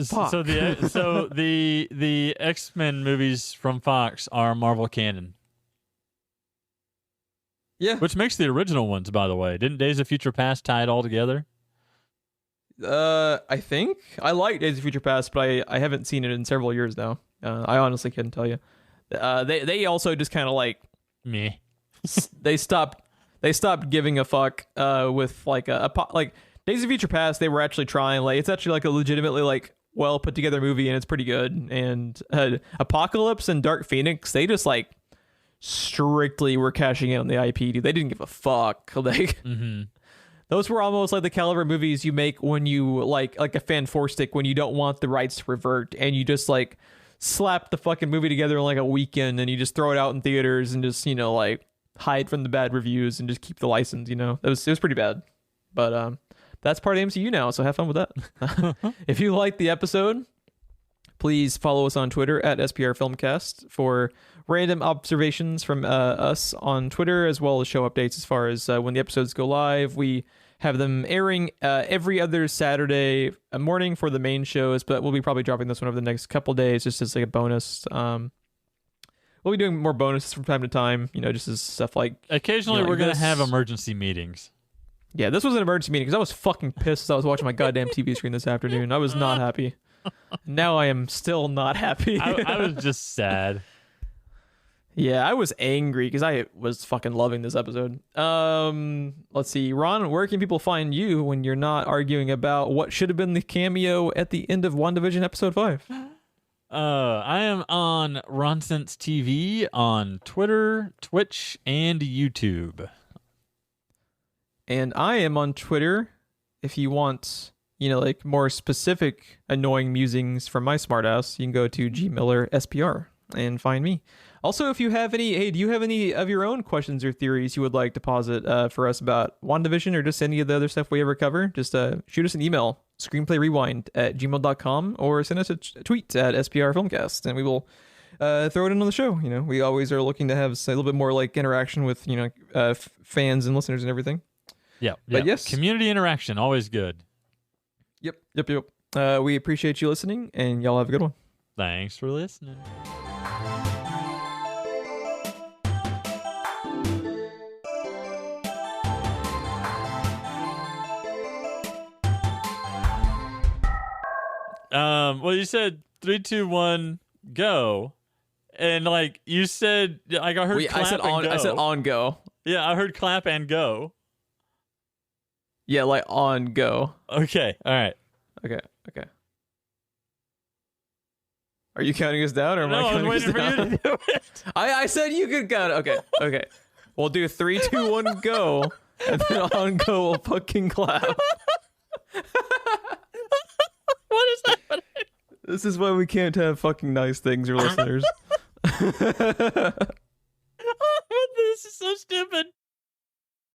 Fuck. So the X-Men movies from Fox are Marvel canon. Yeah. Which makes the original ones, by the way. Didn't Days of Future Past tie it all together? I think. I like Days of Future Past, but I haven't seen it in several years now. I honestly couldn't tell you. They also just kind of like me. They stopped giving a fuck with like like Days of Future Past. They were actually trying, like, it's actually like a legitimately like well put together movie and it's pretty good. And Apocalypse and Dark Phoenix, they just like strictly were cashing in on the IP, dude. They didn't give a fuck. Like those were almost like the caliber movies you make when you like a fan four stick when you don't want the rights to revert and you just like slap the fucking movie together in like a weekend and you just throw it out in theaters and just, like hide from the bad reviews and just keep the license, it was pretty bad. But that's part of MCU now, so have fun with that. If you liked the episode, please follow us on Twitter at SPR Filmcast for random observations from us on Twitter, as well as show updates as far as when the episodes go live. We have them airing every other Saturday morning for the main shows, but we'll be probably dropping this one over the next couple days just as like a bonus. We'll be doing more bonuses from time to time, just as stuff like... Occasionally we're going to have emergency meetings. Yeah, this was an emergency meeting because I was fucking pissed as I was watching my goddamn TV screen this afternoon. I was not happy. Now I am still not happy. I was just sad. Yeah, I was angry because I was fucking loving this episode. Let's see. Ron, where can people find you when you're not arguing about what should have been the cameo at the end of WandaVision episode 5? I am on Ronsense TV on Twitter, Twitch, and YouTube. And I am on Twitter. If you want, like more specific annoying musings from my smartass, you can go to GMillerSPR and find me. Also, if you have do you have any of your own questions or theories you would like to posit for us about WandaVision or just any of the other stuff we ever cover? Just shoot us an email, screenplayrewind@gmail.com, or send us a tweet at SPR Filmcast, and we will throw it in on the show. We always are looking to have a little bit more like interaction with fans and listeners and everything. Yeah, but yes, community interaction, always good. Yep. We appreciate you listening, and y'all have a good one. Thanks for listening. Well, you said 3, 2, 1, go, and like you said, like I heard. I said on go. Yeah, I heard clap and go. Yeah, like on go. Okay. All right. Okay. Are you counting us down, or am I No, I was counting us waiting for down? you to do it. I said you could count it. Okay. We'll do 3, 2, 1, go, and then on go we'll fucking clap. What is happening? This is why we can't have fucking nice things, or listeners. This is so stupid.